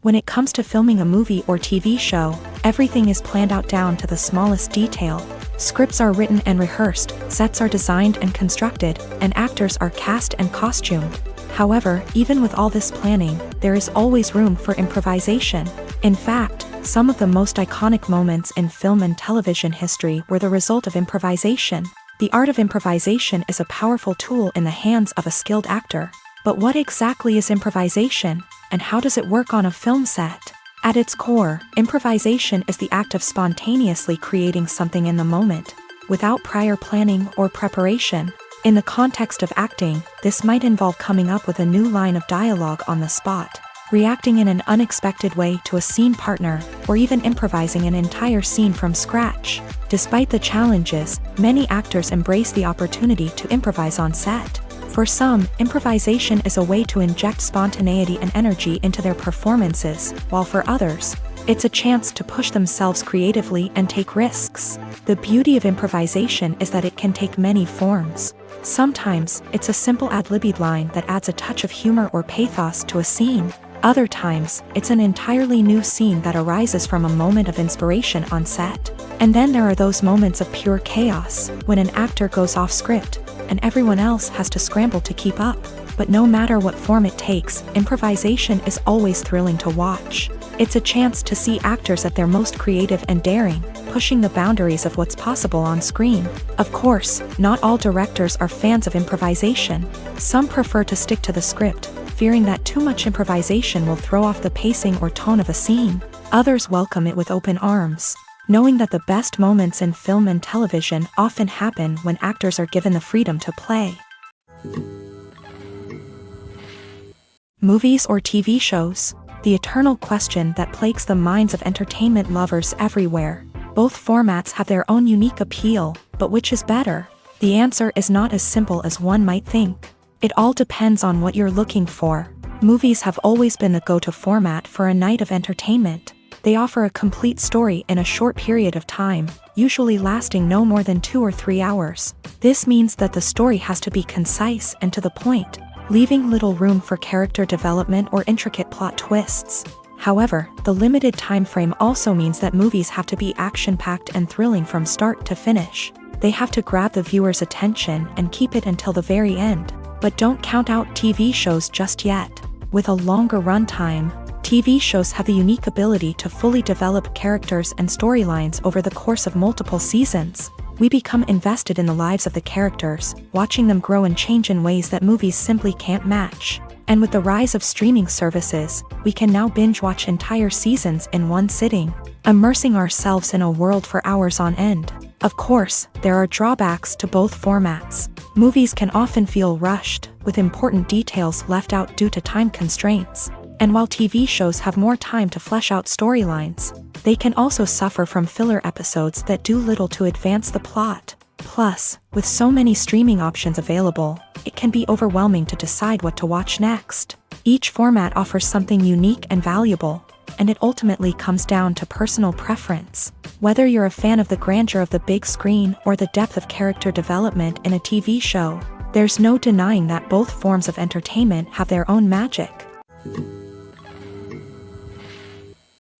When it comes to filming a movie or TV show, everything is planned out down to the smallest detail. Scripts are written and rehearsed, sets are designed and constructed, and actors are cast and costumed. However, even with all this planning, there is always room for improvisation. In fact, some of the most iconic moments in film and television history were the result of improvisation. The art of improvisation is a powerful tool in the hands of a skilled actor. But what exactly is improvisation, and how does it work on a film set? At its core, improvisation is the act of spontaneously creating something in the moment, without prior planning or preparation. In the context of acting, this might involve coming up with a new line of dialogue on the spot, reacting in an unexpected way to a scene partner, or even improvising an entire scene from scratch. Despite the challenges, many actors embrace the opportunity to improvise on set. For some, improvisation is a way to inject spontaneity and energy into their performances, while for others, it's a chance to push themselves creatively and take risks. The beauty of improvisation is that it can take many forms. Sometimes, it's a simple ad-libbed line that adds a touch of humor or pathos to a scene. Other times, it's an entirely new scene that arises from a moment of inspiration on set. And then there are those moments of pure chaos, when an actor goes off script, and everyone else has to scramble to keep up. But no matter what form it takes, improvisation is always thrilling to watch. It's a chance to see actors at their most creative and daring, pushing the boundaries of what's possible on screen. Of course, not all directors are fans of improvisation. Some prefer to stick to the script, fearing that too much improvisation will throw off the pacing or tone of a scene. Others welcome it with open arms, knowing that the best moments in film and television often happen when actors are given the freedom to play. Movies or TV shows? The eternal question that plagues the minds of entertainment lovers everywhere. Both formats have their own unique appeal, but which is better? The answer is not as simple as one might think. It all depends on what you're looking for. Movies have always been the go-to format for a night of entertainment. They offer a complete story in a short period of time, usually lasting no more than 2 or 3 hours. This means that the story has to be concise and to the point, leaving little room for character development or intricate plot twists. However, the limited time frame also means that movies have to be action-packed and thrilling from start to finish. They have to grab the viewer's attention and keep it until the very end. But don't count out TV shows just yet. With a longer runtime, TV shows have the unique ability to fully develop characters and storylines over the course of multiple seasons. We become invested in the lives of the characters, watching them grow and change in ways that movies simply can't match. And with the rise of streaming services, we can now binge-watch entire seasons in one sitting, immersing ourselves in a world for hours on end. Of course, there are drawbacks to both formats. Movies can often feel rushed, with important details left out due to time constraints. And while TV shows have more time to flesh out storylines, they can also suffer from filler episodes that do little to advance the plot. Plus, with so many streaming options available, it can be overwhelming to decide what to watch next. Each format offers something unique and valuable, and it ultimately comes down to personal preference. Whether you're a fan of the grandeur of the big screen or the depth of character development in a TV show, There's no denying that both forms of entertainment have their own magic.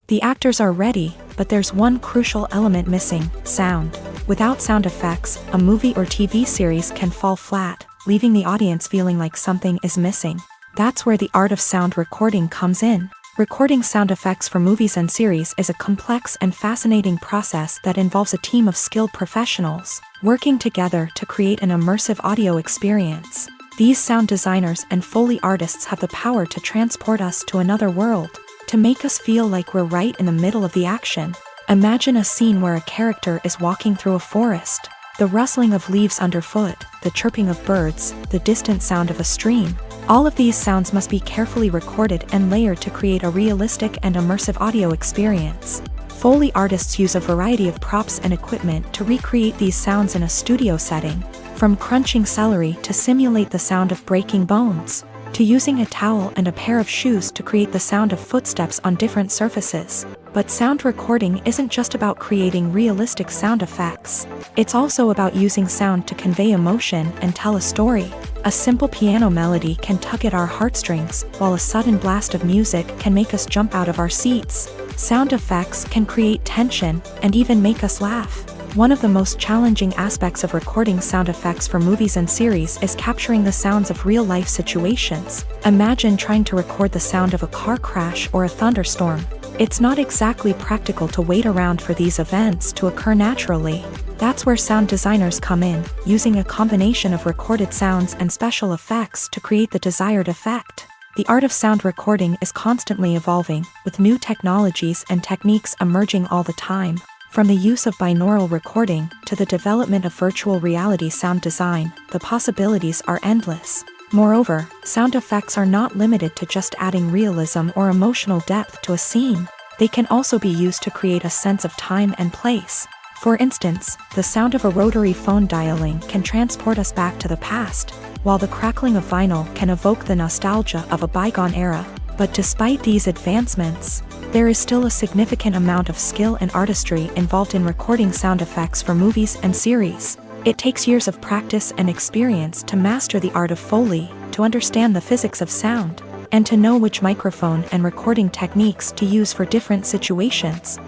The actors are ready, but there's one crucial element missing: sound. Without sound effects, a movie or TV series can fall flat, leaving the audience feeling like something is missing. That's where the art of sound recording comes in. Recording sound effects for movies and series is a complex and fascinating process that involves a team of skilled professionals working together to create an immersive audio experience. These sound designers and Foley artists have the power to transport us to another world, to make us feel like we're right in the middle of the action. Imagine a scene where a character is walking through a forest. The rustling of leaves underfoot, the chirping of birds, the distant sound of a stream. All of these sounds must be carefully recorded and layered to create a realistic and immersive audio experience. Foley artists use a variety of props and equipment to recreate these sounds in a studio setting, from crunching celery to simulate the sound of breaking bones, to using a towel and a pair of shoes to create the sound of footsteps on different surfaces. But sound recording isn't just about creating realistic sound effects. It's also about using sound to convey emotion and tell a story. A simple piano melody can tug at our heartstrings, while a sudden blast of music can make us jump out of our seats. Sound effects can create tension and even make us laugh. One of the most challenging aspects of recording sound effects for movies and series is capturing the sounds of real-life situations. Imagine trying to record the sound of a car crash or a thunderstorm. It's not exactly practical to wait around for these events to occur naturally. That's where sound designers come in, using a combination of recorded sounds and special effects to create the desired effect. The art of sound recording is constantly evolving, with new technologies and techniques emerging all the time. From the use of binaural recording to the development of virtual reality sound design, the possibilities are endless. Moreover, sound effects are not limited to just adding realism or emotional depth to a scene. They can also be used to create a sense of time and place. For instance, the sound of a rotary phone dialing can transport us back to the past, while the crackling of vinyl can evoke the nostalgia of a bygone era. But despite these advancements, there is still a significant amount of skill and artistry involved in recording sound effects for movies and series. It takes years of practice and experience to master the art of Foley, to understand the physics of sound, and to know which microphone and recording techniques to use for different situations.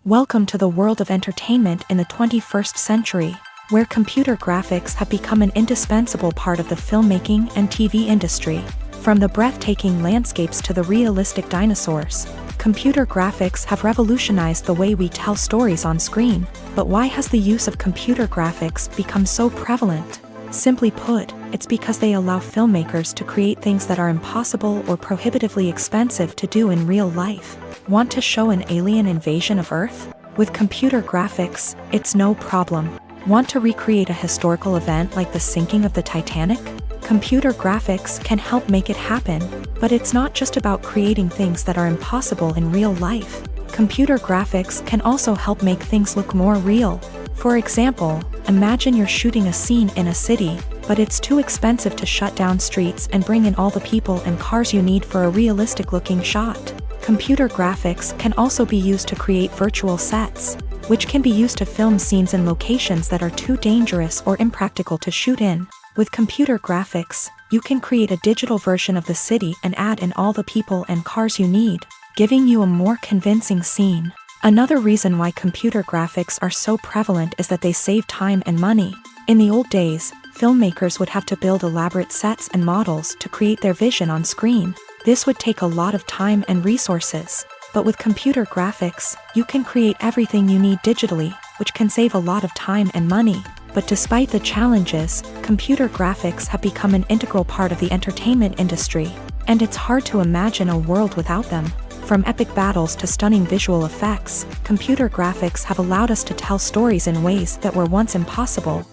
Welcome to the world of entertainment in the 21st century, where computer graphics have become an indispensable part of the filmmaking and TV industry. From the breathtaking landscapes to the realistic dinosaurs, computer graphics have revolutionized the way we tell stories on screen. But why has the use of computer graphics become so prevalent? Simply put, it's because they allow filmmakers to create things that are impossible or prohibitively expensive to do in real life. Want to show an alien invasion of Earth? With computer graphics, it's no problem. Want to recreate a historical event like the sinking of the Titanic? Computer graphics can help make it happen. But it's not just about creating things that are impossible in real life. Computer graphics can also help make things look more real. For example, imagine you're shooting a scene in a city, but it's too expensive to shut down streets and bring in all the people and cars you need for a realistic-looking shot. Computer graphics can also be used to create virtual sets, which can be used to film scenes in locations that are too dangerous or impractical to shoot in. With computer graphics, you can create a digital version of the city and add in all the people and cars you need, giving you a more convincing scene. Another reason why computer graphics are so prevalent is that they save time and money. In the old days, filmmakers would have to build elaborate sets and models to create their vision on screen. This would take a lot of time and resources. But with computer graphics, you can create everything you need digitally, which can save a lot of time and money. But despite the challenges, computer graphics have become an integral part of the entertainment industry, and it's hard to imagine a world without them. From epic battles to stunning visual effects, computer graphics have allowed us to tell stories in ways that were once impossible.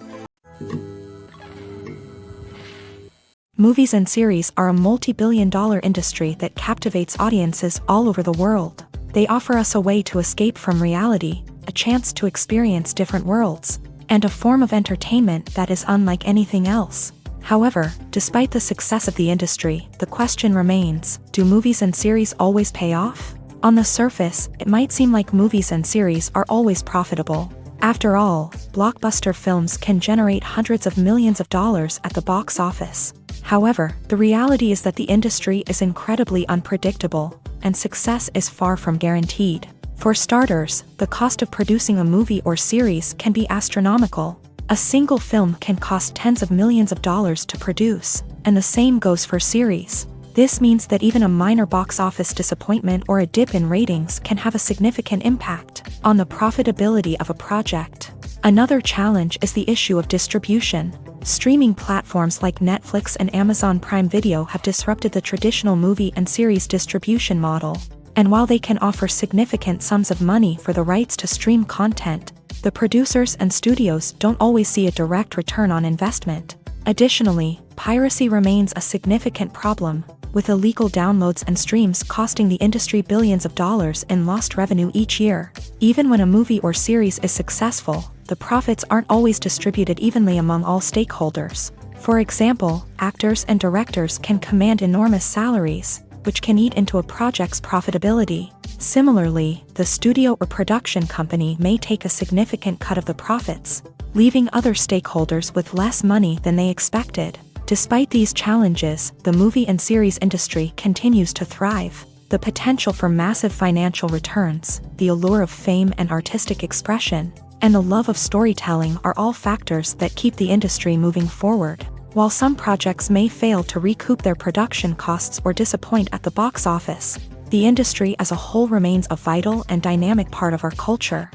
Movies and series are a multi-billion-dollar industry that captivates audiences all over the world. They offer us a way to escape from reality, a chance to experience different worlds, and a form of entertainment that is unlike anything else. However, despite the success of the industry, the question remains, do movies and series always pay off? On the surface, it might seem like movies and series are always profitable. After all, blockbuster films can generate hundreds of millions of dollars at the box office. However, the reality is that the industry is incredibly unpredictable, and success is far from guaranteed. For starters, the cost of producing a movie or series can be astronomical. A single film can cost tens of millions of dollars to produce, and the same goes for series. This means that even a minor box office disappointment or a dip in ratings can have a significant impact on the profitability of a project. Another challenge is the issue of distribution. Streaming platforms like Netflix and Amazon Prime Video have disrupted the traditional movie and series distribution model. And while they can offer significant sums of money for the rights to stream content, the producers and studios don't always see a direct return on investment. Additionally, piracy remains a significant problem, with illegal downloads and streams costing the industry billions of dollars in lost revenue each year. Even when a movie or series is successful, the profits aren't always distributed evenly among all stakeholders. For example, actors and directors can command enormous salaries, which can eat into a project's profitability. Similarly, the studio or production company may take a significant cut of the profits, leaving other stakeholders with less money than they expected. Despite these challenges, the movie and series industry continues to thrive. The potential for massive financial returns, the allure of fame and artistic expression, and the love of storytelling are all factors that keep the industry moving forward. While some projects may fail to recoup their production costs or disappoint at the box office, the industry as a whole remains a vital and dynamic part of our culture.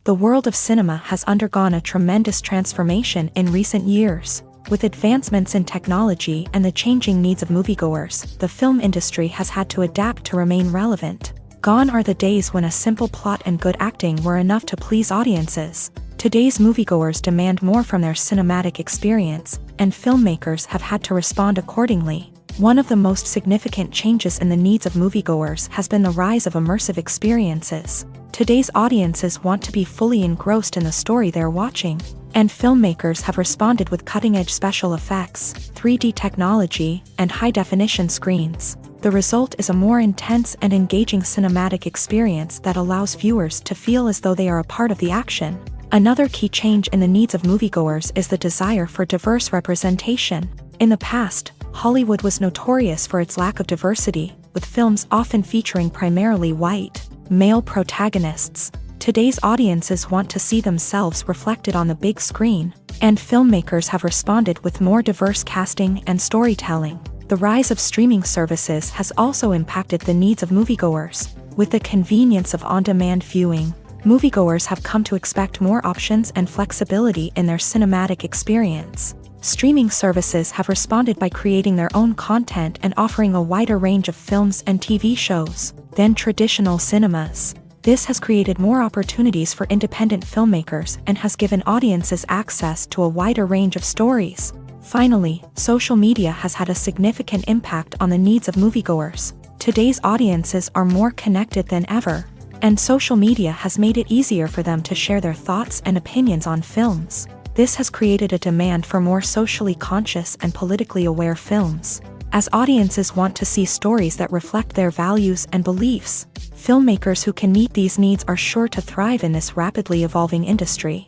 The world of cinema has undergone a tremendous transformation in recent years. With advancements in technology and the changing needs of moviegoers, the film industry has had to adapt to remain relevant. Gone are the days when a simple plot and good acting were enough to please audiences. Today's moviegoers demand more from their cinematic experience, and filmmakers have had to respond accordingly. One of the most significant changes in the needs of moviegoers has been the rise of immersive experiences. Today's audiences want to be fully engrossed in the story they're watching, and filmmakers have responded with cutting-edge special effects, 3D technology, and high-definition screens. The result is a more intense and engaging cinematic experience that allows viewers to feel as though they are a part of the action. Another key change in the needs of moviegoers is the desire for diverse representation. In the past, Hollywood was notorious for its lack of diversity, with films often featuring primarily white, male protagonists. Today's audiences want to see themselves reflected on the big screen, and filmmakers have responded with more diverse casting and storytelling. The rise of streaming services has also impacted the needs of moviegoers. With the convenience of on-demand viewing, moviegoers have come to expect more options and flexibility in their cinematic experience. Streaming services have responded by creating their own content and offering a wider range of films and TV shows than traditional cinemas. This has created more opportunities for independent filmmakers and has given audiences access to a wider range of stories. Finally, social media has had a significant impact on the needs of moviegoers. Today's audiences are more connected than ever, and social media has made it easier for them to share their thoughts and opinions on films. This has created a demand for more socially conscious and politically aware films. As audiences want to see stories that reflect their values and beliefs, filmmakers who can meet these needs are sure to thrive in this rapidly evolving industry.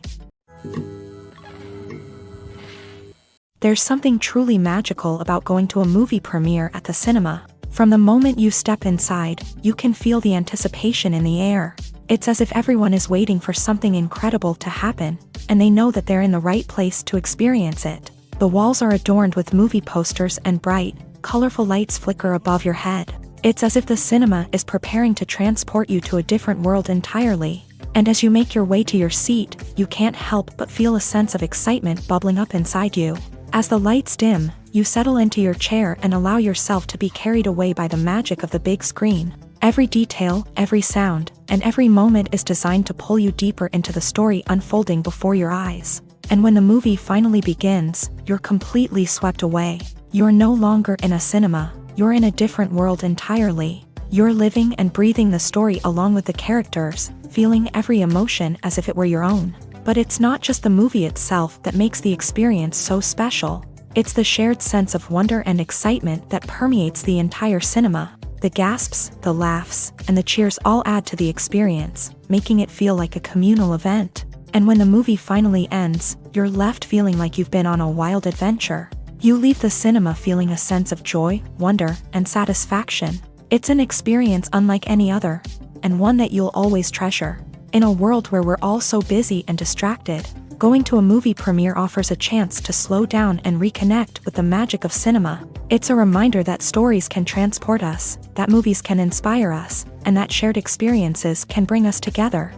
There's something truly magical about going to a movie premiere at the cinema. From the moment you step inside, you can feel the anticipation in the air. It's as if everyone is waiting for something incredible to happen, and they know that they're in the right place to experience it. The walls are adorned with movie posters and bright, colorful lights flicker above your head. It's as if the cinema is preparing to transport you to a different world entirely. And as you make your way to your seat, you can't help but feel a sense of excitement bubbling up inside you. As the lights dim, you settle into your chair and allow yourself to be carried away by the magic of the big screen. Every detail, every sound, and every moment is designed to pull you deeper into the story unfolding before your eyes. And when the movie finally begins, you're completely swept away. You're no longer in a cinema, you're in a different world entirely. You're living and breathing the story along with the characters, feeling every emotion as if it were your own. But it's not just the movie itself that makes the experience so special. It's the shared sense of wonder and excitement that permeates the entire cinema. The gasps, the laughs, and the cheers all add to the experience, making it feel like a communal event. And when the movie finally ends, you're left feeling like you've been on a wild adventure. You leave the cinema feeling a sense of joy, wonder, and satisfaction. It's an experience unlike any other, and one that you'll always treasure. In a world where we're all so busy and distracted, going to a movie premiere offers a chance to slow down and reconnect with the magic of cinema. It's a reminder that stories can transport us, that movies can inspire us, and that shared experiences can bring us together.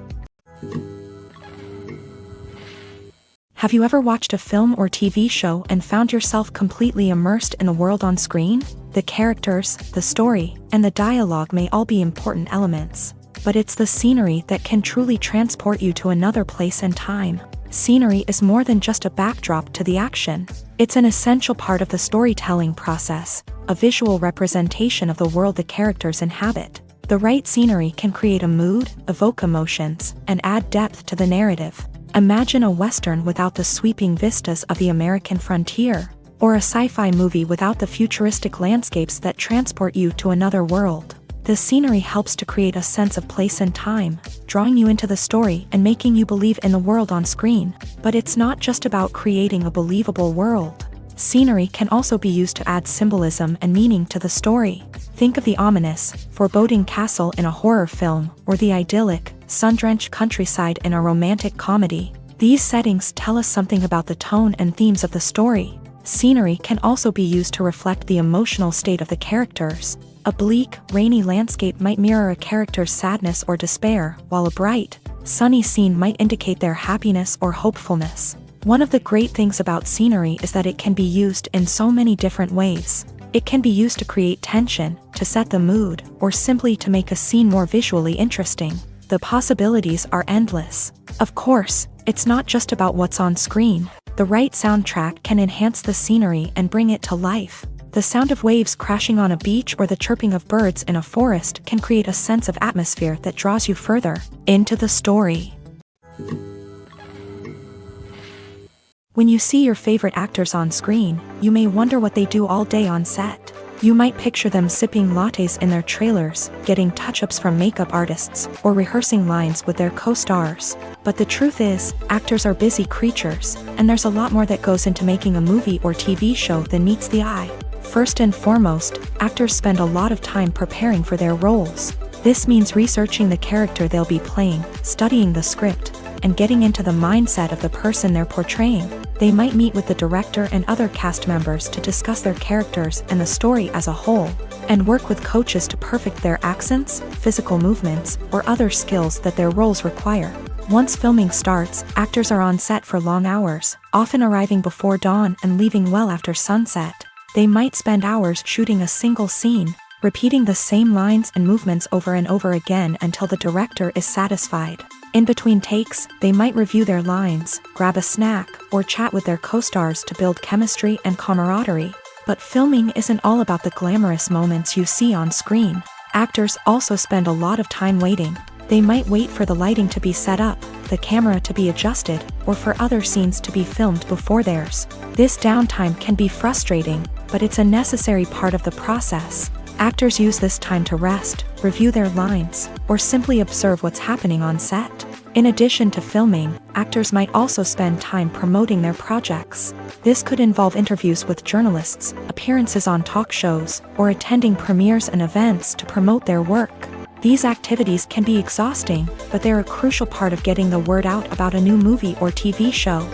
Have you ever watched a film or TV show and found yourself completely immersed in the world on screen? The characters, the story, and the dialogue may all be important elements, but it's the scenery that can truly transport you to another place and time. Scenery is more than just a backdrop to the action. It's an essential part of the storytelling process, a visual representation of the world the characters inhabit. The right scenery can create a mood, evoke emotions, and add depth to the narrative. Imagine a Western without the sweeping vistas of the American frontier, or a sci-fi movie without the futuristic landscapes that transport you to another world. The scenery helps to create a sense of place and time, drawing you into the story and making you believe in the world on screen. But it's not just about creating a believable world. Scenery can also be used to add symbolism and meaning to the story. Think of the ominous, foreboding castle in a horror film, or the idyllic, sun-drenched countryside in a romantic comedy. These settings tell us something about the tone and themes of the story. Scenery can also be used to reflect the emotional state of the characters. A bleak, rainy landscape might mirror a character's sadness or despair, while a bright, sunny scene might indicate their happiness or hopefulness. One of the great things about scenery is that it can be used in so many different ways. It can be used to create tension, to set the mood, or simply to make a scene more visually interesting. The possibilities are endless. Of course, it's not just about what's on screen. The right soundtrack can enhance the scenery and bring it to life. The sound of waves crashing on a beach or the chirping of birds in a forest can create a sense of atmosphere that draws you further into the story. When you see your favorite actors on screen, you may wonder what they do all day on set. You might picture them sipping lattes in their trailers, getting touch-ups from makeup artists, or rehearsing lines with their co-stars. But the truth is, actors are busy creatures, and there's a lot more that goes into making a movie or TV show than meets the eye. First and foremost, actors spend a lot of time preparing for their roles. This means researching the character they'll be playing, studying the script, and getting into the mindset of the person they're portraying. They might meet with the director and other cast members to discuss their characters and the story as a whole, and work with coaches to perfect their accents, physical movements, or other skills that their roles require. Once filming starts, actors are on set for long hours, often arriving before dawn and leaving well after sunset. They might spend hours shooting a single scene, repeating the same lines and movements over and over again until the director is satisfied. In between takes, they might review their lines, grab a snack, or chat with their co-stars to build chemistry and camaraderie. But filming isn't all about the glamorous moments you see on screen. Actors also spend a lot of time waiting. They might wait for the lighting to be set up, the camera to be adjusted, or for other scenes to be filmed before theirs. This downtime can be frustrating, but it's a necessary part of the process. Actors use this time to rest, review their lines, or simply observe what's happening on set. In addition to filming, actors might also spend time promoting their projects. This could involve interviews with journalists, appearances on talk shows, or attending premieres and events to promote their work. These activities can be exhausting, but they're a crucial part of getting the word out about a new movie or TV show.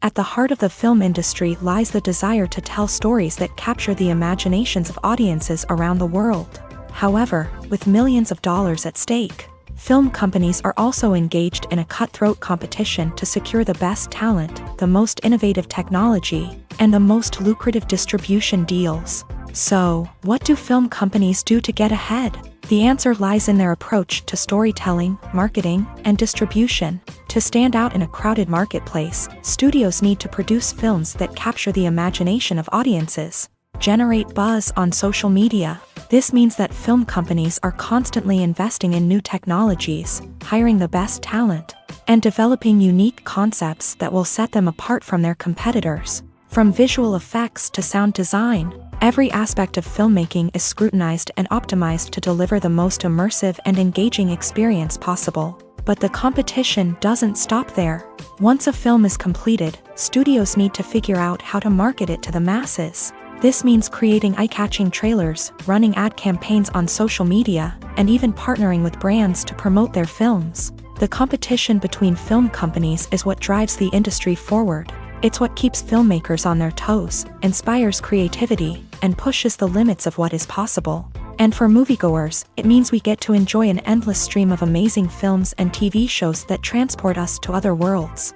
At the heart of the film industry lies the desire to tell stories that capture the imaginations of audiences around the world. However, with millions of dollars at stake, film companies are also engaged in a cutthroat competition to secure the best talent, the most innovative technology, and the most lucrative distribution deals. So, what do film companies do to get ahead? The answer lies in their approach to storytelling, marketing, and distribution. To stand out in a crowded marketplace, studios need to produce films that capture the imagination of audiences, generate buzz on social media. This means that film companies are constantly investing in new technologies, hiring the best talent, and developing unique concepts that will set them apart from their competitors. From visual effects to sound design, Every aspect of filmmaking is scrutinized and optimized to deliver the most immersive and engaging experience possible. But the competition doesn't stop there. Once a film is completed, studios need to figure out how to market it to the masses. This means creating eye-catching trailers, running ad campaigns on social media, and even partnering with brands to promote their films. The competition between film companies is what drives the industry forward. It's what keeps filmmakers on their toes, inspires creativity, and pushes the limits of what is possible. And for moviegoers, it means we get to enjoy an endless stream of amazing films and TV shows that transport us to other worlds.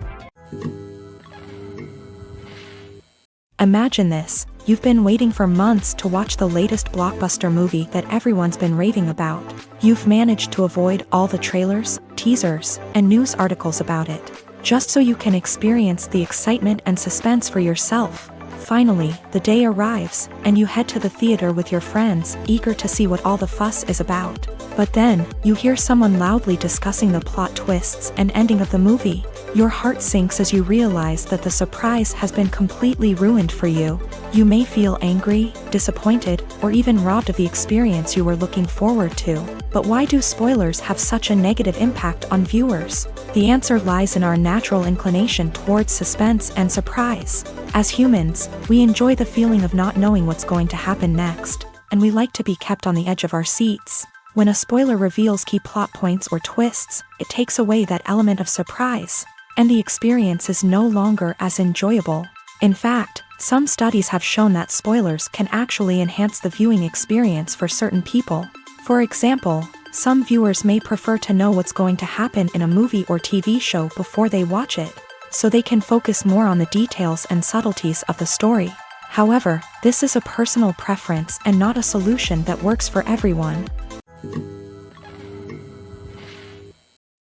Imagine this: you've been waiting for months to watch the latest blockbuster movie that everyone's been raving about. You've managed to avoid all the trailers, teasers, and news articles about it, just so you can experience the excitement and suspense for yourself. Finally, the day arrives, and you head to the theater with your friends, eager to see what all the fuss is about. But then, you hear someone loudly discussing the plot twists and ending of the movie. Your heart sinks as you realize that the surprise has been completely ruined for you. You may feel angry, disappointed, or even robbed of the experience you were looking forward to. But why do spoilers have such a negative impact on viewers? The answer lies in our natural inclination towards suspense and surprise. As humans, we enjoy the feeling of not knowing what's going to happen next, and we like to be kept on the edge of our seats. When a spoiler reveals key plot points or twists, it takes away that element of surprise, and the experience is no longer as enjoyable. In fact, some studies have shown that spoilers can actually enhance the viewing experience for certain people. For example, some viewers may prefer to know what's going to happen in a movie or TV show before they watch it, so they can focus more on the details and subtleties of the story. However, this is a personal preference and not a solution that works for everyone.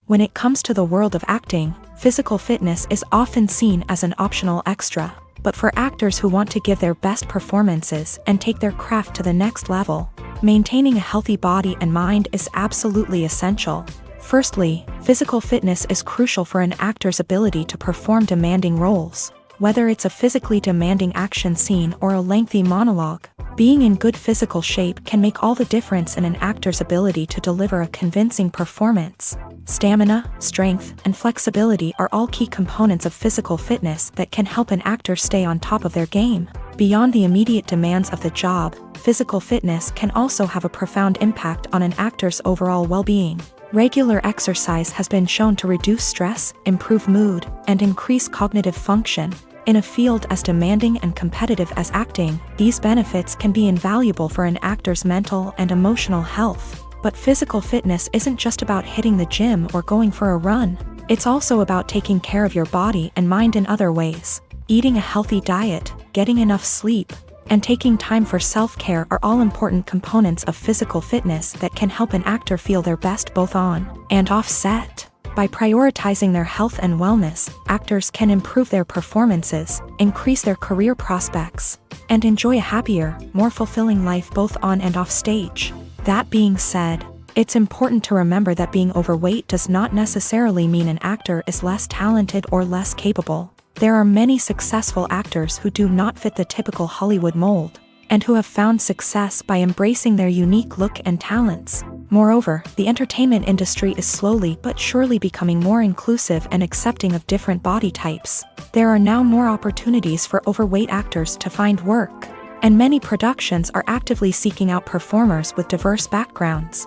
When it comes to the world of acting, physical fitness is often seen as an optional extra. But for actors who want to give their best performances and take their craft to the next level, maintaining a healthy body and mind is absolutely essential. Firstly, physical fitness is crucial for an actor's ability to perform demanding roles. Whether it's a physically demanding action scene or a lengthy monologue, being in good physical shape can make all the difference in an actor's ability to deliver a convincing performance. Stamina, strength, and flexibility are all key components of physical fitness that can help an actor stay on top of their game. Beyond the immediate demands of the job, physical fitness can also have a profound impact on an actor's overall well-being. Regular exercise has been shown to reduce stress, improve mood, and increase cognitive function. In a field as demanding and competitive as acting, these benefits can be invaluable for an actor's mental and emotional health. But physical fitness isn't just about hitting the gym or going for a run. It's also about taking care of your body and mind in other ways. Eating a healthy diet, getting enough sleep, and taking time for self-care are all important components of physical fitness that can help an actor feel their best both on and off set. By prioritizing their health and wellness, actors can improve their performances, increase their career prospects, and enjoy a happier, more fulfilling life both on and off stage. That being said, it's important to remember that being overweight does not necessarily mean an actor is less talented or less capable. There are many successful actors who do not fit the typical Hollywood mold, and who have found success by embracing their unique look and talents. Moreover, the entertainment industry is slowly but surely becoming more inclusive and accepting of different body types. There are now more opportunities for overweight actors to find work, and many productions are actively seeking out performers with diverse backgrounds.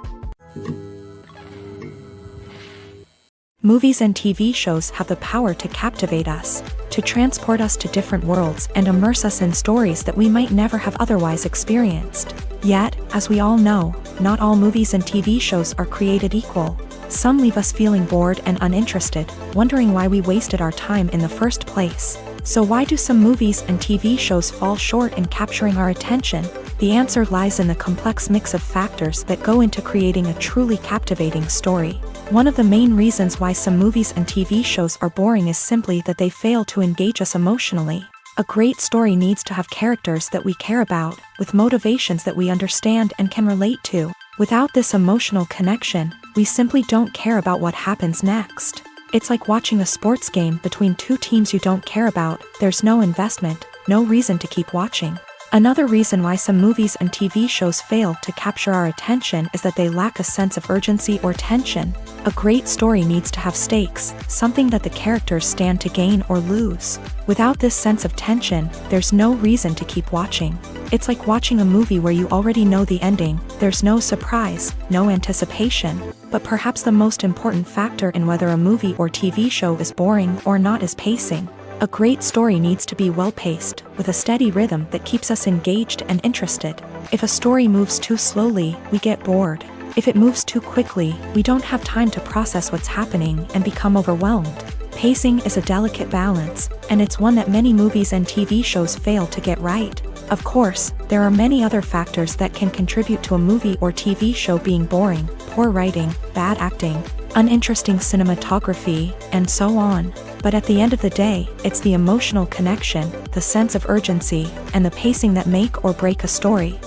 Movies and TV shows have the power to captivate us, to transport us to different worlds and immerse us in stories that we might never have otherwise experienced. Yet, as we all know, not all movies and TV shows are created equal. Some leave us feeling bored and uninterested, wondering why we wasted our time in the first place. So why do some movies and TV shows fall short in capturing our attention? The answer lies in the complex mix of factors that go into creating a truly captivating story. One of the main reasons why some movies and TV shows are boring is simply that they fail to engage us emotionally. A great story needs to have characters that we care about, with motivations that we understand and can relate to. Without this emotional connection, we simply don't care about what happens next. It's like watching a sports game between two teams you don't care about. There's no investment, no reason to keep watching. Another reason why some movies and TV shows fail to capture our attention is that they lack a sense of urgency or tension. A great story needs to have stakes, something that the characters stand to gain or lose. Without this sense of tension, there's no reason to keep watching. It's like watching a movie where you already know the ending, there's no surprise, no anticipation. But perhaps the most important factor in whether a movie or TV show is boring or not is pacing. A great story needs to be well-paced, with a steady rhythm that keeps us engaged and interested. If a story moves too slowly, we get bored. If it moves too quickly, we don't have time to process what's happening and become overwhelmed. Pacing is a delicate balance, and it's one that many movies and TV shows fail to get right. Of course, there are many other factors that can contribute to a movie or TV show being boring: poor writing, bad acting, uninteresting cinematography, and so on. But at the end of the day, it's the emotional connection, the sense of urgency, and the pacing that make or break a story.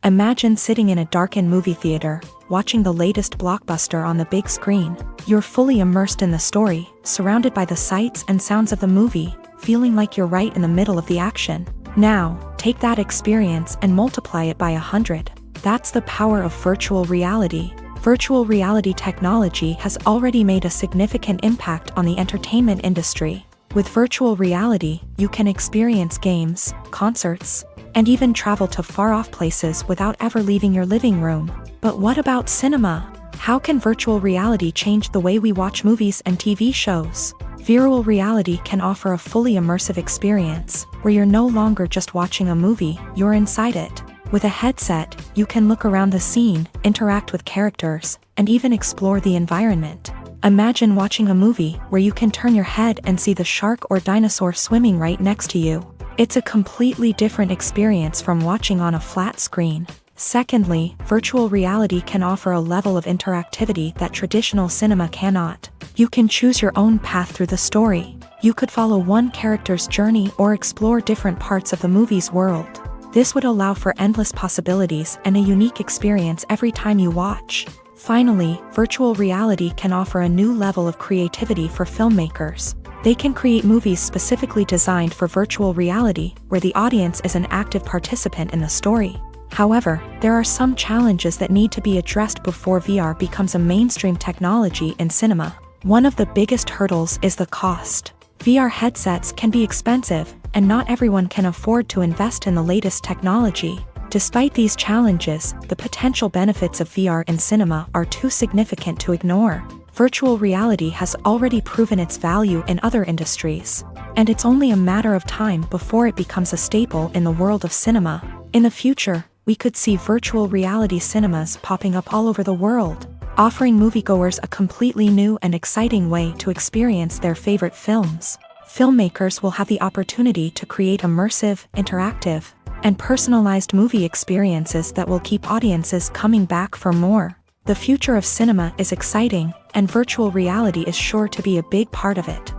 Imagine sitting in a darkened movie theater, watching the latest blockbuster on the big screen. You're fully immersed in the story, surrounded by the sights and sounds of the movie, feeling like you're right in the middle of the action. Now, take that experience and multiply it by 100. That's the power of virtual reality. Virtual reality technology has already made a significant impact on the entertainment industry. With virtual reality, you can experience games, concerts, and even travel to far-off places without ever leaving your living room. But what about cinema? How can virtual reality change the way we watch movies and TV shows? Virtual reality can offer a fully immersive experience, where you're no longer just watching a movie, you're inside it. With a headset, you can look around the scene, interact with characters, and even explore the environment. Imagine watching a movie where you can turn your head and see the shark or dinosaur swimming right next to you. It's a completely different experience from watching on a flat screen. Secondly, virtual reality can offer a level of interactivity that traditional cinema cannot. You can choose your own path through the story. You could follow one character's journey or explore different parts of the movie's world. This would allow for endless possibilities and a unique experience every time you watch. Finally, virtual reality can offer a new level of creativity for filmmakers. They can create movies specifically designed for virtual reality, where the audience is an active participant in the story. However, there are some challenges that need to be addressed before VR becomes a mainstream technology in cinema. One of the biggest hurdles is the cost. VR headsets can be expensive, and not everyone can afford to invest in the latest technology. Despite these challenges, the potential benefits of VR in cinema are too significant to ignore. Virtual reality has already proven its value in other industries, and it's only a matter of time before it becomes a staple in the world of cinema. In the future, we could see virtual reality cinemas popping up all over the world, offering moviegoers a completely new and exciting way to experience their favorite films. Filmmakers will have the opportunity to create immersive, interactive, and personalized movie experiences that will keep audiences coming back for more. The future of cinema is exciting, and virtual reality is sure to be a big part of it.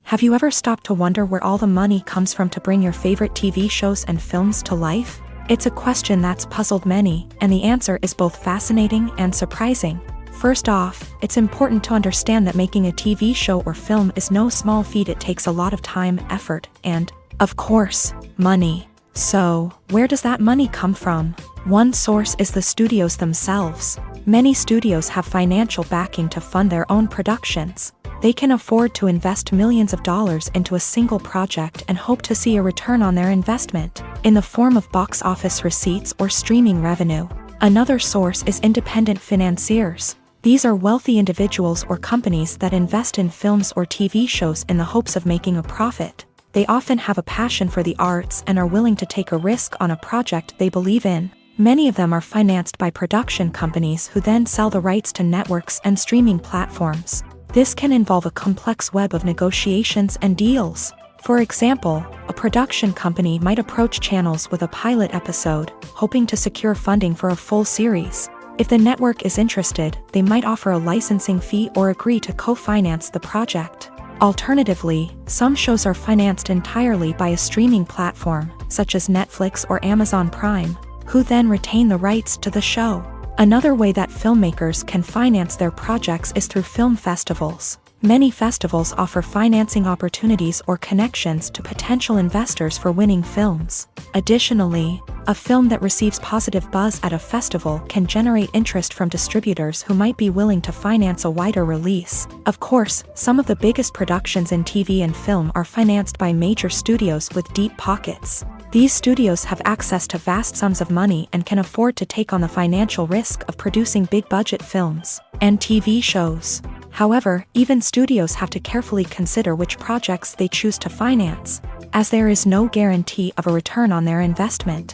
Have you ever stopped to wonder where all the money comes from to bring your favorite TV shows and films to life? It's a question that's puzzled many, and the answer is both fascinating and surprising. First off, it's important to understand that making a TV show or film is no small feat. It takes a lot of time, effort, and, of course, money. So, where does that money come from? One source is the studios themselves. Many studios have financial backing to fund their own productions. They can afford to invest millions of dollars into a single project and hope to see a return on their investment, in the form of box office receipts or streaming revenue. Another source is independent financiers. These are wealthy individuals or companies that invest in films or TV shows in the hopes of making a profit. They often have a passion for the arts and are willing to take a risk on a project they believe in. Many of them are financed by production companies who then sell the rights to networks and streaming platforms. This can involve a complex web of negotiations and deals. For example, a production company might approach channels with a pilot episode, hoping to secure funding for a full series. If the network is interested, they might offer a licensing fee or agree to co-finance the project. Alternatively, some shows are financed entirely by a streaming platform, such as Netflix or Amazon Prime, who then retain the rights to the show. Another way that filmmakers can finance their projects is through film festivals. Many festivals offer financing opportunities or connections to potential investors for winning films. Additionally, a film that receives positive buzz at a festival can generate interest from distributors who might be willing to finance a wider release. Of course, some of the biggest productions in TV and film are financed by major studios with deep pockets. These studios have access to vast sums of money and can afford to take on the financial risk of producing big-budget films and TV shows. However, even studios have to carefully consider which projects they choose to finance, as there is no guarantee of a return on their investment.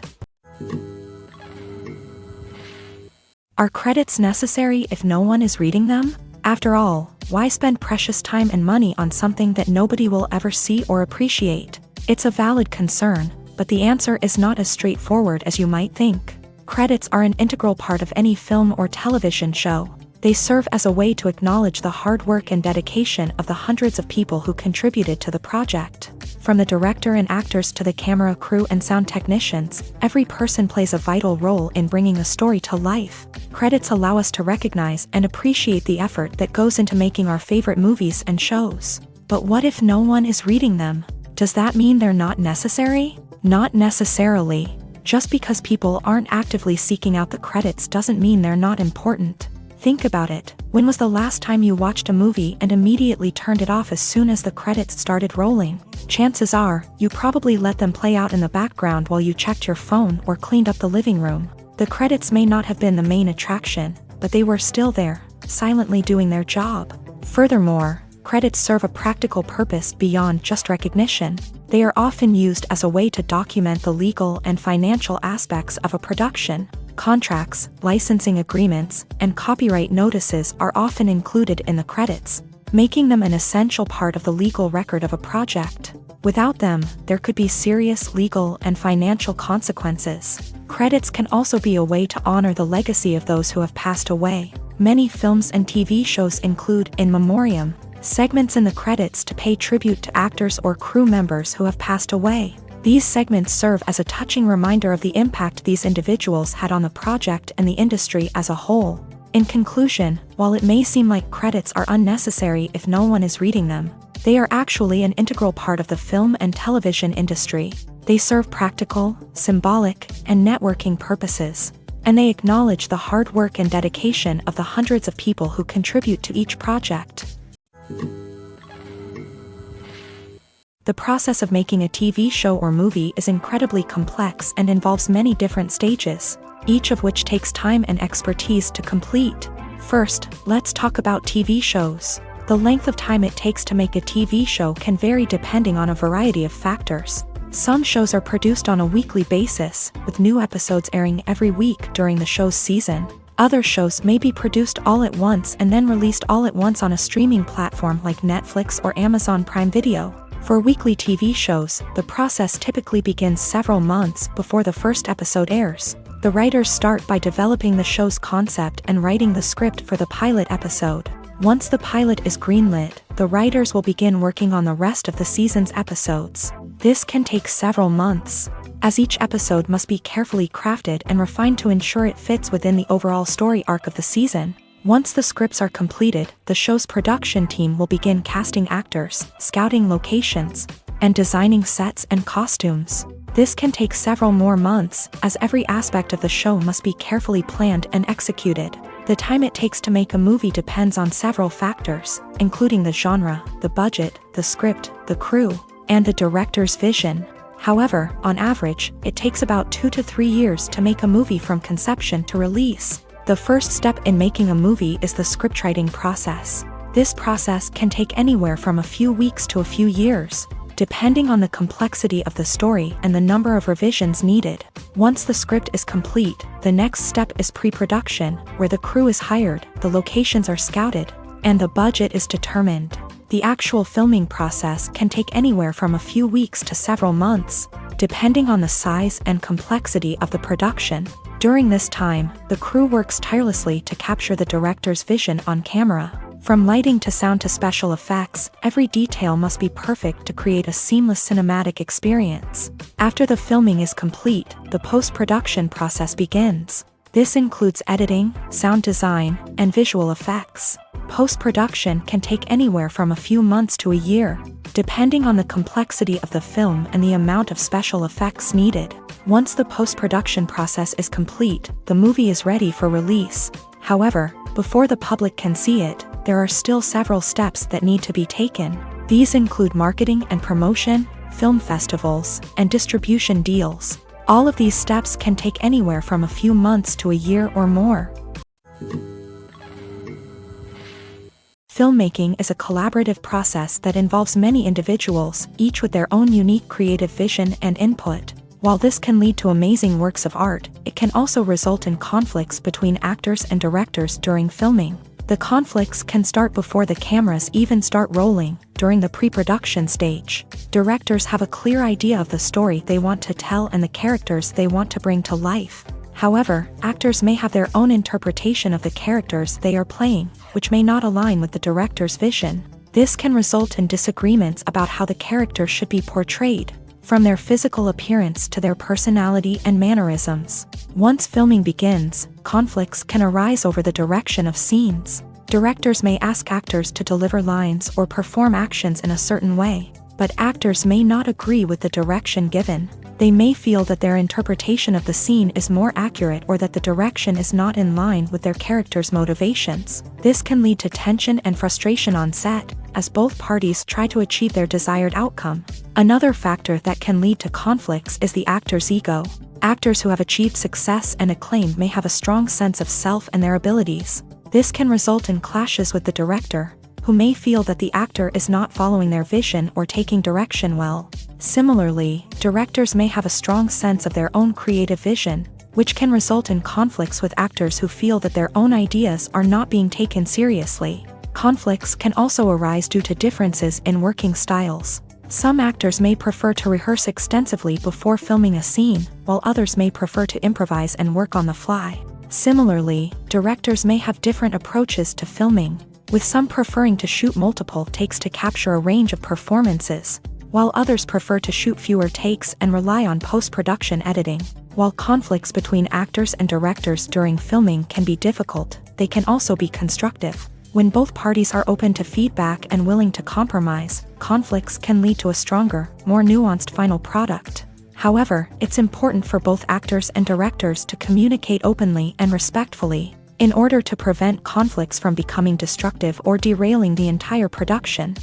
Are credits necessary if no one is reading them? After all, why spend precious time and money on something that nobody will ever see or appreciate? It's a valid concern, but the answer is not as straightforward as you might think. Credits are an integral part of any film or television show. They serve as a way to acknowledge the hard work and dedication of the hundreds of people who contributed to the project. From the director and actors to the camera crew and sound technicians, every person plays a vital role in bringing a story to life. Credits allow us to recognize and appreciate the effort that goes into making our favorite movies and shows. But what if no one is reading them? Does that mean they're not necessary? Not necessarily. Just because people aren't actively seeking out the credits doesn't mean they're not important. Think about it. When was the last time you watched a movie and immediately turned it off as soon as the credits started rolling? Chances are, you probably let them play out in the background while you checked your phone or cleaned up the living room. The credits may not have been the main attraction, but they were still there, silently doing their job. Furthermore, credits serve a practical purpose beyond just recognition. They are often used as a way to document the legal and financial aspects of a production. Contracts, licensing agreements, and copyright notices are often included in the credits, making them an essential part of the legal record of a project. Without them, there could be serious legal and financial consequences. Credits can also be a way to honor the legacy of those who have passed away. Many films and TV shows include in memoriam segments in the credits to pay tribute to actors or crew members who have passed away. These segments serve as a touching reminder of the impact these individuals had on the project and the industry as a whole. In conclusion, while it may seem like credits are unnecessary if no one is reading them, they are actually an integral part of the film and television industry. They serve practical, symbolic, and networking purposes, and they acknowledge the hard work and dedication of the hundreds of people who contribute to each project. The process of making a TV show or movie is incredibly complex and involves many different stages, each of which takes time and expertise to complete. First, let's talk about TV shows. The length of time it takes to make a TV show can vary depending on a variety of factors. Some shows are produced on a weekly basis, with new episodes airing every week during the show's season. Other shows may be produced all at once and then released all at once on a streaming platform like Netflix or Amazon Prime Video. For weekly TV shows, the process typically begins several months before the first episode airs. The writers start by developing the show's concept and writing the script for the pilot episode. Once the pilot is greenlit, the writers will begin working on the rest of the season's episodes. This can take several months, as each episode must be carefully crafted and refined to ensure it fits within the overall story arc of the season. Once the scripts are completed, the show's production team will begin casting actors, scouting locations, and designing sets and costumes. This can take several more months, as every aspect of the show must be carefully planned and executed. The time it takes to make a movie depends on several factors, including the genre, the budget, the script, the crew, and the director's vision. However, on average, it takes about 2 to 3 years to make a movie from conception to release. The first step in making a movie is the scriptwriting process. This process can take anywhere from a few weeks to a few years, depending on the complexity of the story and the number of revisions needed. Once the script is complete, the next step is pre-production, where the crew is hired, the locations are scouted, and the budget is determined. The actual filming process can take anywhere from a few weeks to several months, depending on the size and complexity of the production. During this time, the crew works tirelessly to capture the director's vision on camera. From lighting to sound to special effects, every detail must be perfect to create a seamless cinematic experience. After the filming is complete, the post-production process begins. This includes editing, sound design, and visual effects. Post-production can take anywhere from a few months to a year, depending on the complexity of the film and the amount of special effects needed. Once the post-production process is complete, the movie is ready for release. However, before the public can see it, there are still several steps that need to be taken. These include marketing and promotion, film festivals, and distribution deals. All of these steps can take anywhere from a few months to a year or more. Filmmaking is a collaborative process that involves many individuals, each with their own unique creative vision and input. While this can lead to amazing works of art, it can also result in conflicts between actors and directors during filming. The conflicts can start before the cameras even start rolling, during the pre-production stage. Directors have a clear idea of the story they want to tell and the characters they want to bring to life. However, actors may have their own interpretation of the characters they are playing, which may not align with the director's vision. This can result in disagreements about how the character should be portrayed, from their physical appearance to their personality and mannerisms. Once filming begins, conflicts can arise over the direction of scenes. Directors may ask actors to deliver lines or perform actions in a certain way, but actors may not agree with the direction given. They may feel that their interpretation of the scene is more accurate or that the direction is not in line with their character's motivations. This can lead to tension and frustration on set, as both parties try to achieve their desired outcome. Another factor that can lead to conflicts is the actor's ego. Actors who have achieved success and acclaim may have a strong sense of self and their abilities. This can result in clashes with the director, who may feel that the actor is not following their vision or taking direction well. Similarly, directors may have a strong sense of their own creative vision, which can result in conflicts with actors who feel that their own ideas are not being taken seriously. Conflicts can also arise due to differences in working styles. Some actors may prefer to rehearse extensively before filming a scene, while others may prefer to improvise and work on the fly. Similarly, directors may have different approaches to filming, with some preferring to shoot multiple takes to capture a range of performances, while others prefer to shoot fewer takes and rely on post-production editing. While conflicts between actors and directors during filming can be difficult, they can also be constructive. When both parties are open to feedback and willing to compromise, conflicts can lead to a stronger, more nuanced final product. However, it's important for both actors and directors to communicate openly and respectfully, in order to prevent conflicts from becoming destructive or derailing the entire production.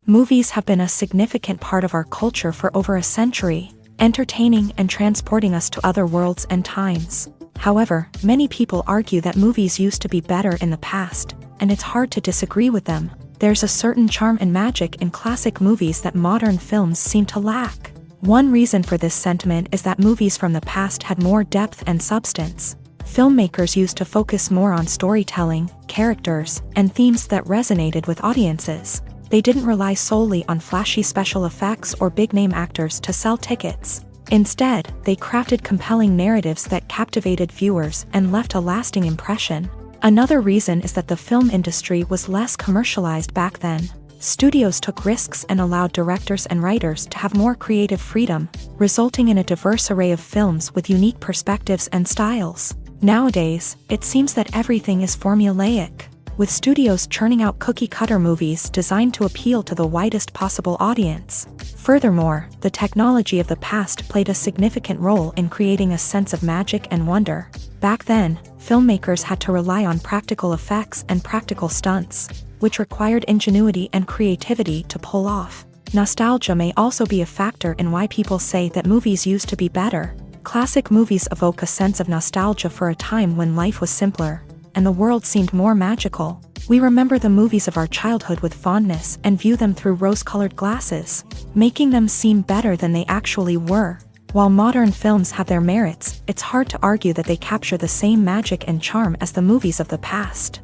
Movies have been a significant part of our culture for over a century, entertaining and transporting us to other worlds and times. However, many people argue that movies used to be better in the past, and it's hard to disagree with them. There's a certain charm and magic in classic movies that modern films seem to lack. One reason for this sentiment is that movies from the past had more depth and substance. Filmmakers used to focus more on storytelling, characters, and themes that resonated with audiences. They didn't rely solely on flashy special effects or big-name actors to sell tickets. Instead, they crafted compelling narratives that captivated viewers and left a lasting impression. Another reason is that the film industry was less commercialized back then. Studios took risks and allowed directors and writers to have more creative freedom, resulting in a diverse array of films with unique perspectives and styles. Nowadays, it seems that everything is formulaic, with studios churning out cookie-cutter movies designed to appeal to the widest possible audience. Furthermore, the technology of the past played a significant role in creating a sense of magic and wonder. Back then, filmmakers had to rely on practical effects and practical stunts, which required ingenuity and creativity to pull off. Nostalgia may also be a factor in why people say that movies used to be better. Classic movies evoke a sense of nostalgia for a time when life was simpler, and the world seemed more magical. We remember the movies of our childhood with fondness and view them through rose-colored glasses, making them seem better than they actually were. While modern films have their merits, it's hard to argue that they capture the same magic and charm as the movies of the past.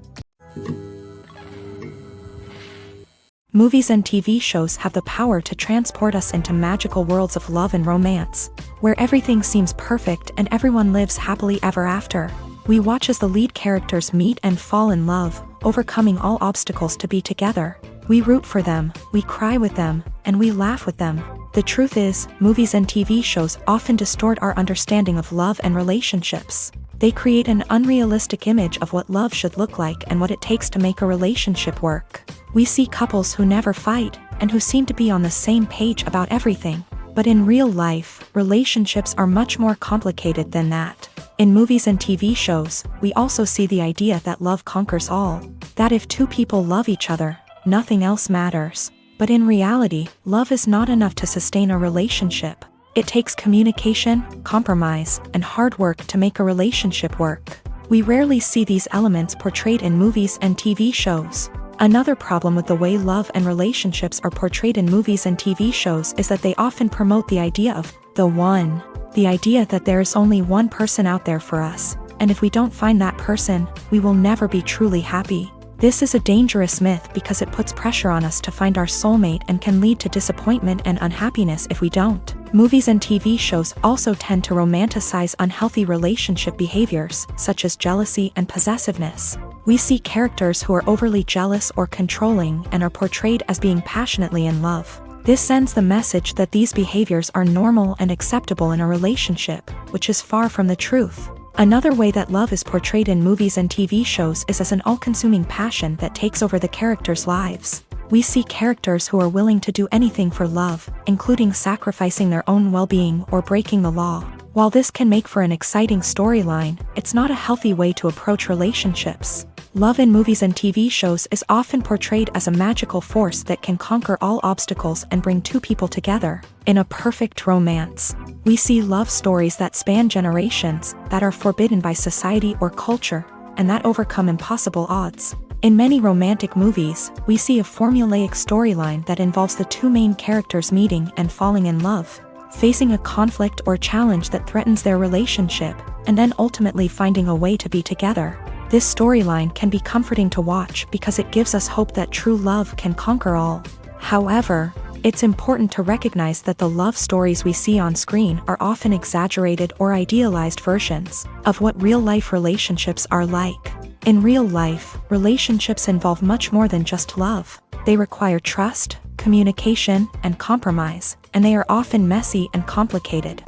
Movies and TV shows have the power to transport us into magical worlds of love and romance, where everything seems perfect and everyone lives happily ever after. We watch as the lead characters meet and fall in love, overcoming all obstacles to be together. We root for them, we cry with them, and we laugh with them. The truth is, movies and TV shows often distort our understanding of love and relationships. They create an unrealistic image of what love should look like and what it takes to make a relationship work. We see couples who never fight, and who seem to be on the same page about everything. But in real life, relationships are much more complicated than that. In movies and TV shows, we also see the idea that love conquers all. That if two people love each other, nothing else matters. But in reality, love is not enough to sustain a relationship. It takes communication, compromise, and hard work to make a relationship work. We rarely see these elements portrayed in movies and TV shows. Another problem with the way love and relationships are portrayed in movies and TV shows is that they often promote the idea of the one. The idea that there is only one person out there for us, and if we don't find that person, we will never be truly happy. This is a dangerous myth because it puts pressure on us to find our soulmate and can lead to disappointment and unhappiness if we don't. Movies and TV shows also tend to romanticize unhealthy relationship behaviors, such as jealousy and possessiveness. We see characters who are overly jealous or controlling and are portrayed as being passionately in love. This sends the message that these behaviors are normal and acceptable in a relationship, which is far from the truth. Another way that love is portrayed in movies and TV shows is as an all-consuming passion that takes over the characters' lives. We see characters who are willing to do anything for love, including sacrificing their own well-being or breaking the law. While this can make for an exciting storyline, it's not a healthy way to approach relationships. Love in movies and TV shows is often portrayed as a magical force that can conquer all obstacles and bring two people together. In a perfect romance, we see love stories that span generations, that are forbidden by society or culture, and that overcome impossible odds. In many romantic movies, we see a formulaic storyline that involves the two main characters meeting and falling in love, facing a conflict or challenge that threatens their relationship, and then ultimately finding a way to be together. This storyline can be comforting to watch because it gives us hope that true love can conquer all. However, it's important to recognize that the love stories we see on screen are often exaggerated or idealized versions of what real-life relationships are like. In real life, relationships involve much more than just love. They require trust, communication, and compromise, and they are often messy and complicated.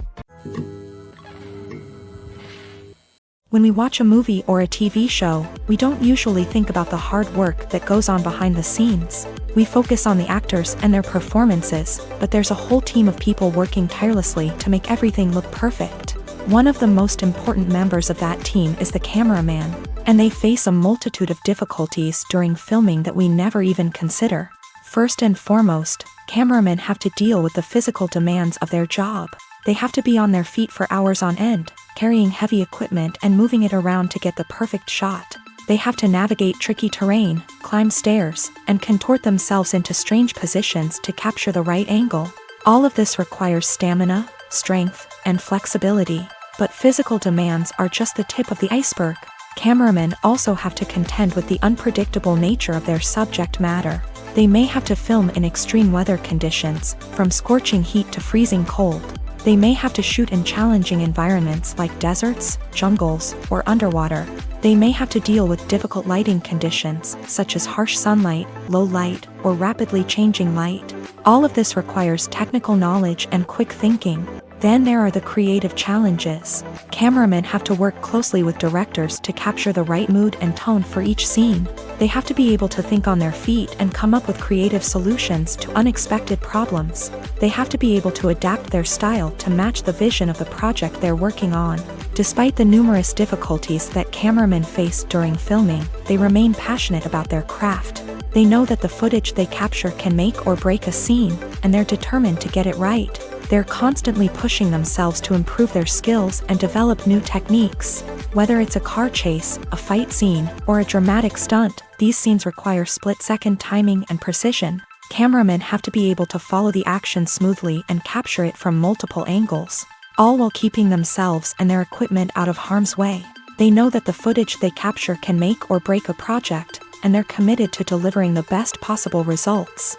When we watch a movie or a TV show, we don't usually think about the hard work that goes on behind the scenes. We focus on the actors and their performances, but there's a whole team of people working tirelessly to make everything look perfect. One of the most important members of that team is the cameraman, and they face a multitude of difficulties during filming that we never even consider. First and foremost, cameramen have to deal with the physical demands of their job. They have to be on their feet for hours on end, carrying heavy equipment and moving it around to get the perfect shot. They have to navigate tricky terrain, climb stairs, and contort themselves into strange positions to capture the right angle. All of this requires stamina, strength, and flexibility. But physical demands are just the tip of the iceberg. Cameramen also have to contend with the unpredictable nature of their subject matter. They may have to film in extreme weather conditions, from scorching heat to freezing cold. They may have to shoot in challenging environments like deserts, jungles, or underwater. They may have to deal with difficult lighting conditions, such as harsh sunlight, low light, or rapidly changing light. All of this requires technical knowledge and quick thinking. Then there are the creative challenges. Cameramen have to work closely with directors to capture the right mood and tone for each scene. They have to be able to think on their feet and come up with creative solutions to unexpected problems. They have to be able to adapt their style to match the vision of the project they're working on. Despite the numerous difficulties that cameramen face during filming, they remain passionate about their craft. They know that the footage they capture can make or break a scene, and they're determined to get it right. They're constantly pushing themselves to improve their skills and develop new techniques. Whether it's a car chase, a fight scene, or a dramatic stunt, these scenes require split-second timing and precision. Cameramen have to be able to follow the action smoothly and capture it from multiple angles, all while keeping themselves and their equipment out of harm's way. They know that the footage they capture can make or break a project, and they're committed to delivering the best possible results.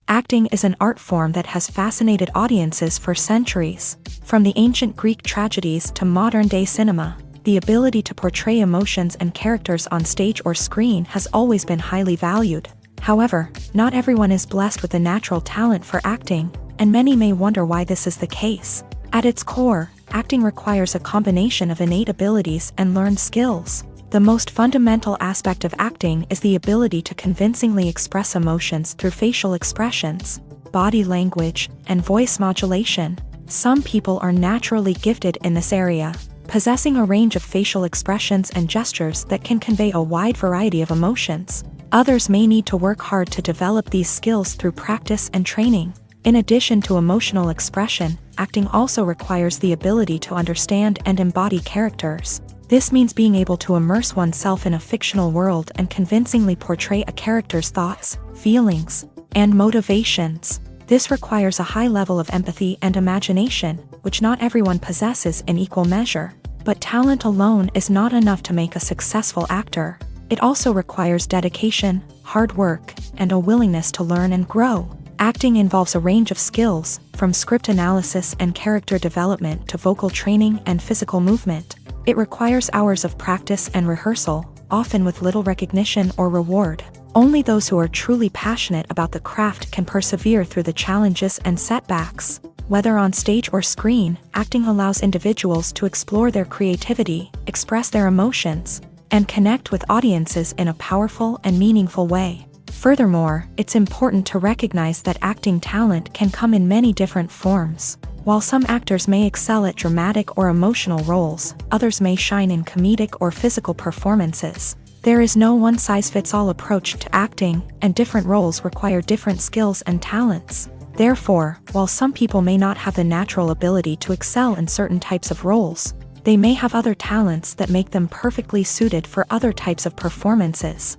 Acting is an art form that has fascinated audiences for centuries. From the ancient Greek tragedies to modern-day cinema, the ability to portray emotions and characters on stage or screen has always been highly valued. However, not everyone is blessed with a natural talent for acting, and many may wonder why this is the case. At its core, acting requires a combination of innate abilities and learned skills. The most fundamental aspect of acting is the ability to convincingly express emotions through facial expressions, body language, and voice modulation. Some people are naturally gifted in this area, possessing a range of facial expressions and gestures that can convey a wide variety of emotions. Others may need to work hard to develop these skills through practice and training. In addition to emotional expression, acting also requires the ability to understand and embody characters. This means being able to immerse oneself in a fictional world and convincingly portray a character's thoughts, feelings, and motivations. This requires a high level of empathy and imagination, which not everyone possesses in equal measure. But talent alone is not enough to make a successful actor. It also requires dedication, hard work, and a willingness to learn and grow. Acting involves a range of skills, from script analysis and character development to vocal training and physical movement. It requires hours of practice and rehearsal, often with little recognition or reward. Only those who are truly passionate about the craft can persevere through the challenges and setbacks. Whether on stage or screen, acting allows individuals to explore their creativity, express their emotions, and connect with audiences in a powerful and meaningful way. Furthermore, it's important to recognize that acting talent can come in many different forms. While some actors may excel at dramatic or emotional roles, others may shine in comedic or physical performances. There is no one-size-fits-all approach to acting, and different roles require different skills and talents. Therefore, while some people may not have the natural ability to excel in certain types of roles, they may have other talents that make them perfectly suited for other types of performances.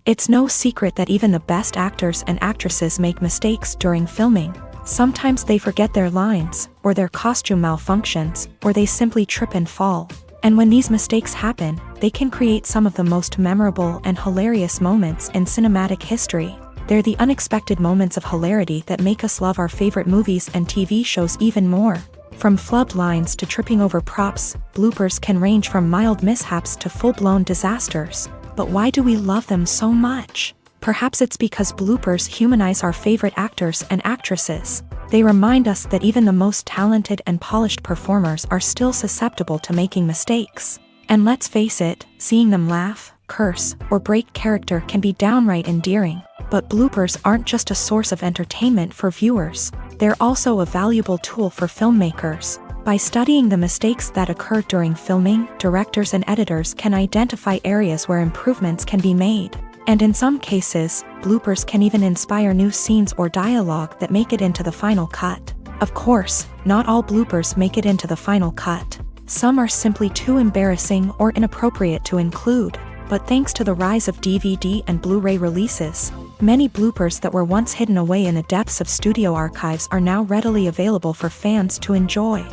It's no secret that even the best actors and actresses make mistakes during filming. Sometimes they forget their lines, or their costume malfunctions, or they simply trip and fall. And when these mistakes happen, they can create some of the most memorable and hilarious moments in cinematic history. They're the unexpected moments of hilarity that make us love our favorite movies and TV shows even more. From flubbed lines to tripping over props, bloopers can range from mild mishaps to full-blown disasters. But why do we love them so much? Perhaps it's because bloopers humanize our favorite actors and actresses. They remind us that even the most talented and polished performers are still susceptible to making mistakes. And let's face it, seeing them laugh, curse, or break character can be downright endearing. But bloopers aren't just a source of entertainment for viewers. They're also a valuable tool for filmmakers. By studying the mistakes that occur during filming, directors and editors can identify areas where improvements can be made. And in some cases, bloopers can even inspire new scenes or dialogue that make it into the final cut. Of course, not all bloopers make it into the final cut. Some are simply too embarrassing or inappropriate to include. But thanks to the rise of DVD and Blu-ray releases, many bloopers that were once hidden away in the depths of studio archives are now readily available for fans to enjoy.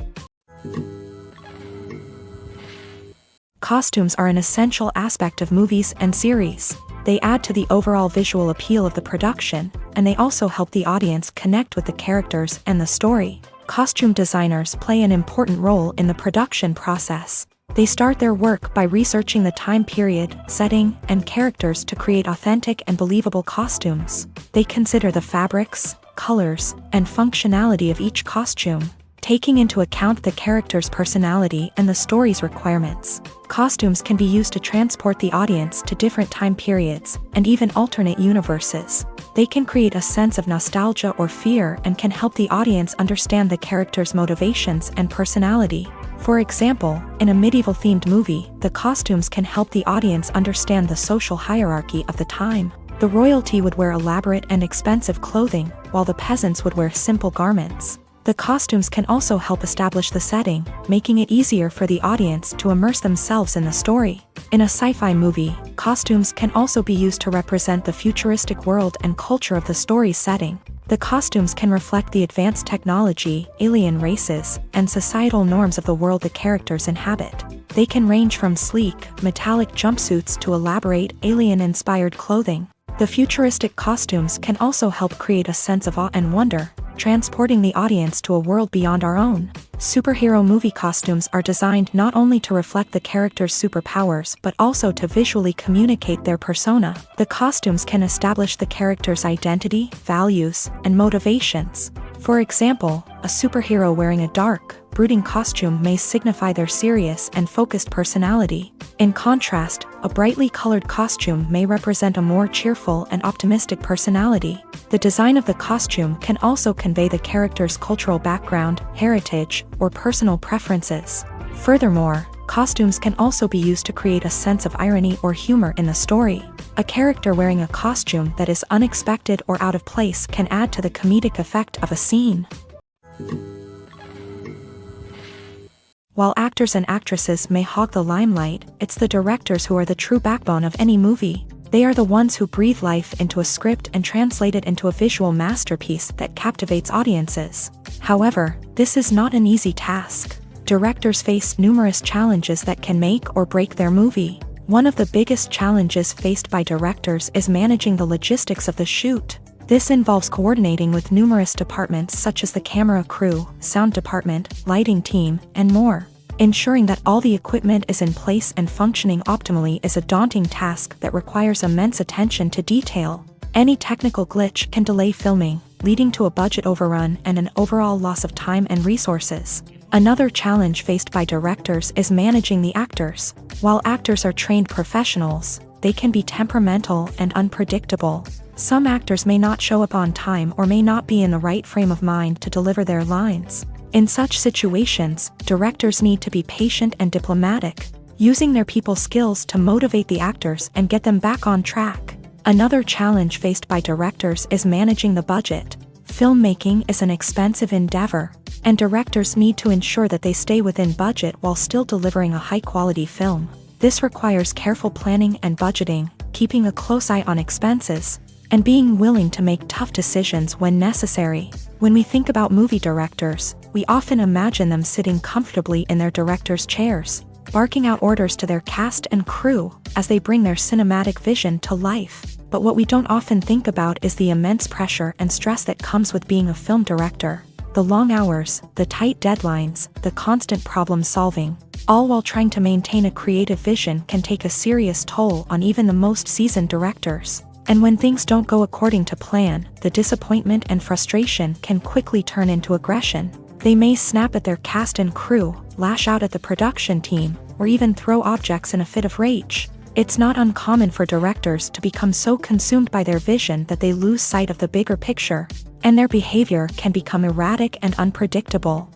Costumes are an essential aspect of movies and series. They add to the overall visual appeal of the production, and they also help the audience connect with the characters and the story. Costume designers play an important role in the production process. They start their work by researching the time period, setting, and characters to create authentic and believable costumes. They consider the fabrics, colors, and functionality of each costume, taking into account the character's personality and the story's requirements. Costumes can be used to transport the audience to different time periods, and even alternate universes. They can create a sense of nostalgia or fear and can help the audience understand the character's motivations and personality. For example, in a medieval-themed movie, the costumes can help the audience understand the social hierarchy of the time. The royalty would wear elaborate and expensive clothing, while the peasants would wear simple garments. The costumes can also help establish the setting, making it easier for the audience to immerse themselves in the story. In a sci-fi movie, costumes can also be used to represent the futuristic world and culture of the story's setting. The costumes can reflect the advanced technology, alien races, and societal norms of the world the characters inhabit. They can range from sleek, metallic jumpsuits to elaborate, alien-inspired clothing. The futuristic costumes can also help create a sense of awe and wonder, transporting the audience to a world beyond our own. Superhero movie costumes are designed not only to reflect the character's superpowers but also to visually communicate their persona. The costumes can establish the character's identity, values, and motivations. For example, a superhero wearing a dark, brooding costume may signify their serious and focused personality. In contrast, a brightly colored costume may represent a more cheerful and optimistic personality. The design of the costume can also convey the character's cultural background, heritage, or personal preferences. Furthermore, costumes can also be used to create a sense of irony or humor in the story. A character wearing a costume that is unexpected or out of place can add to the comedic effect of a scene. While actors and actresses may hog the limelight, it's the directors who are the true backbone of any movie. They are the ones who breathe life into a script and translate it into a visual masterpiece that captivates audiences. However, this is not an easy task. Directors face numerous challenges that can make or break their movie. One of the biggest challenges faced by directors is managing the logistics of the shoot. This involves coordinating with numerous departments such as the camera crew, sound department, lighting team, and more. Ensuring that all the equipment is in place and functioning optimally is a daunting task that requires immense attention to detail. Any technical glitch can delay filming, leading to a budget overrun and an overall loss of time and resources. Another challenge faced by directors is managing the actors. While actors are trained professionals, they can be temperamental and unpredictable. Some actors may not show up on time or may not be in the right frame of mind to deliver their lines. In such situations, directors need to be patient and diplomatic, using their people skills to motivate the actors and get them back on track. Another challenge faced by directors is managing the budget. Filmmaking is an expensive endeavor, and directors need to ensure that they stay within budget while still delivering a high-quality film. This requires careful planning and budgeting, keeping a close eye on expenses, and being willing to make tough decisions when necessary. When we think about movie directors, we often imagine them sitting comfortably in their director's chairs, barking out orders to their cast and crew as they bring their cinematic vision to life. But what we don't often think about is the immense pressure and stress that comes with being a film director. The long hours, the tight deadlines, the constant problem solving, all while trying to maintain a creative vision can take a serious toll on even the most seasoned directors. And when things don't go according to plan, the disappointment and frustration can quickly turn into aggression. They may snap at their cast and crew, lash out at the production team, or even throw objects in a fit of rage. It's not uncommon for directors to become so consumed by their vision that they lose sight of the bigger picture, and their behavior can become erratic and unpredictable.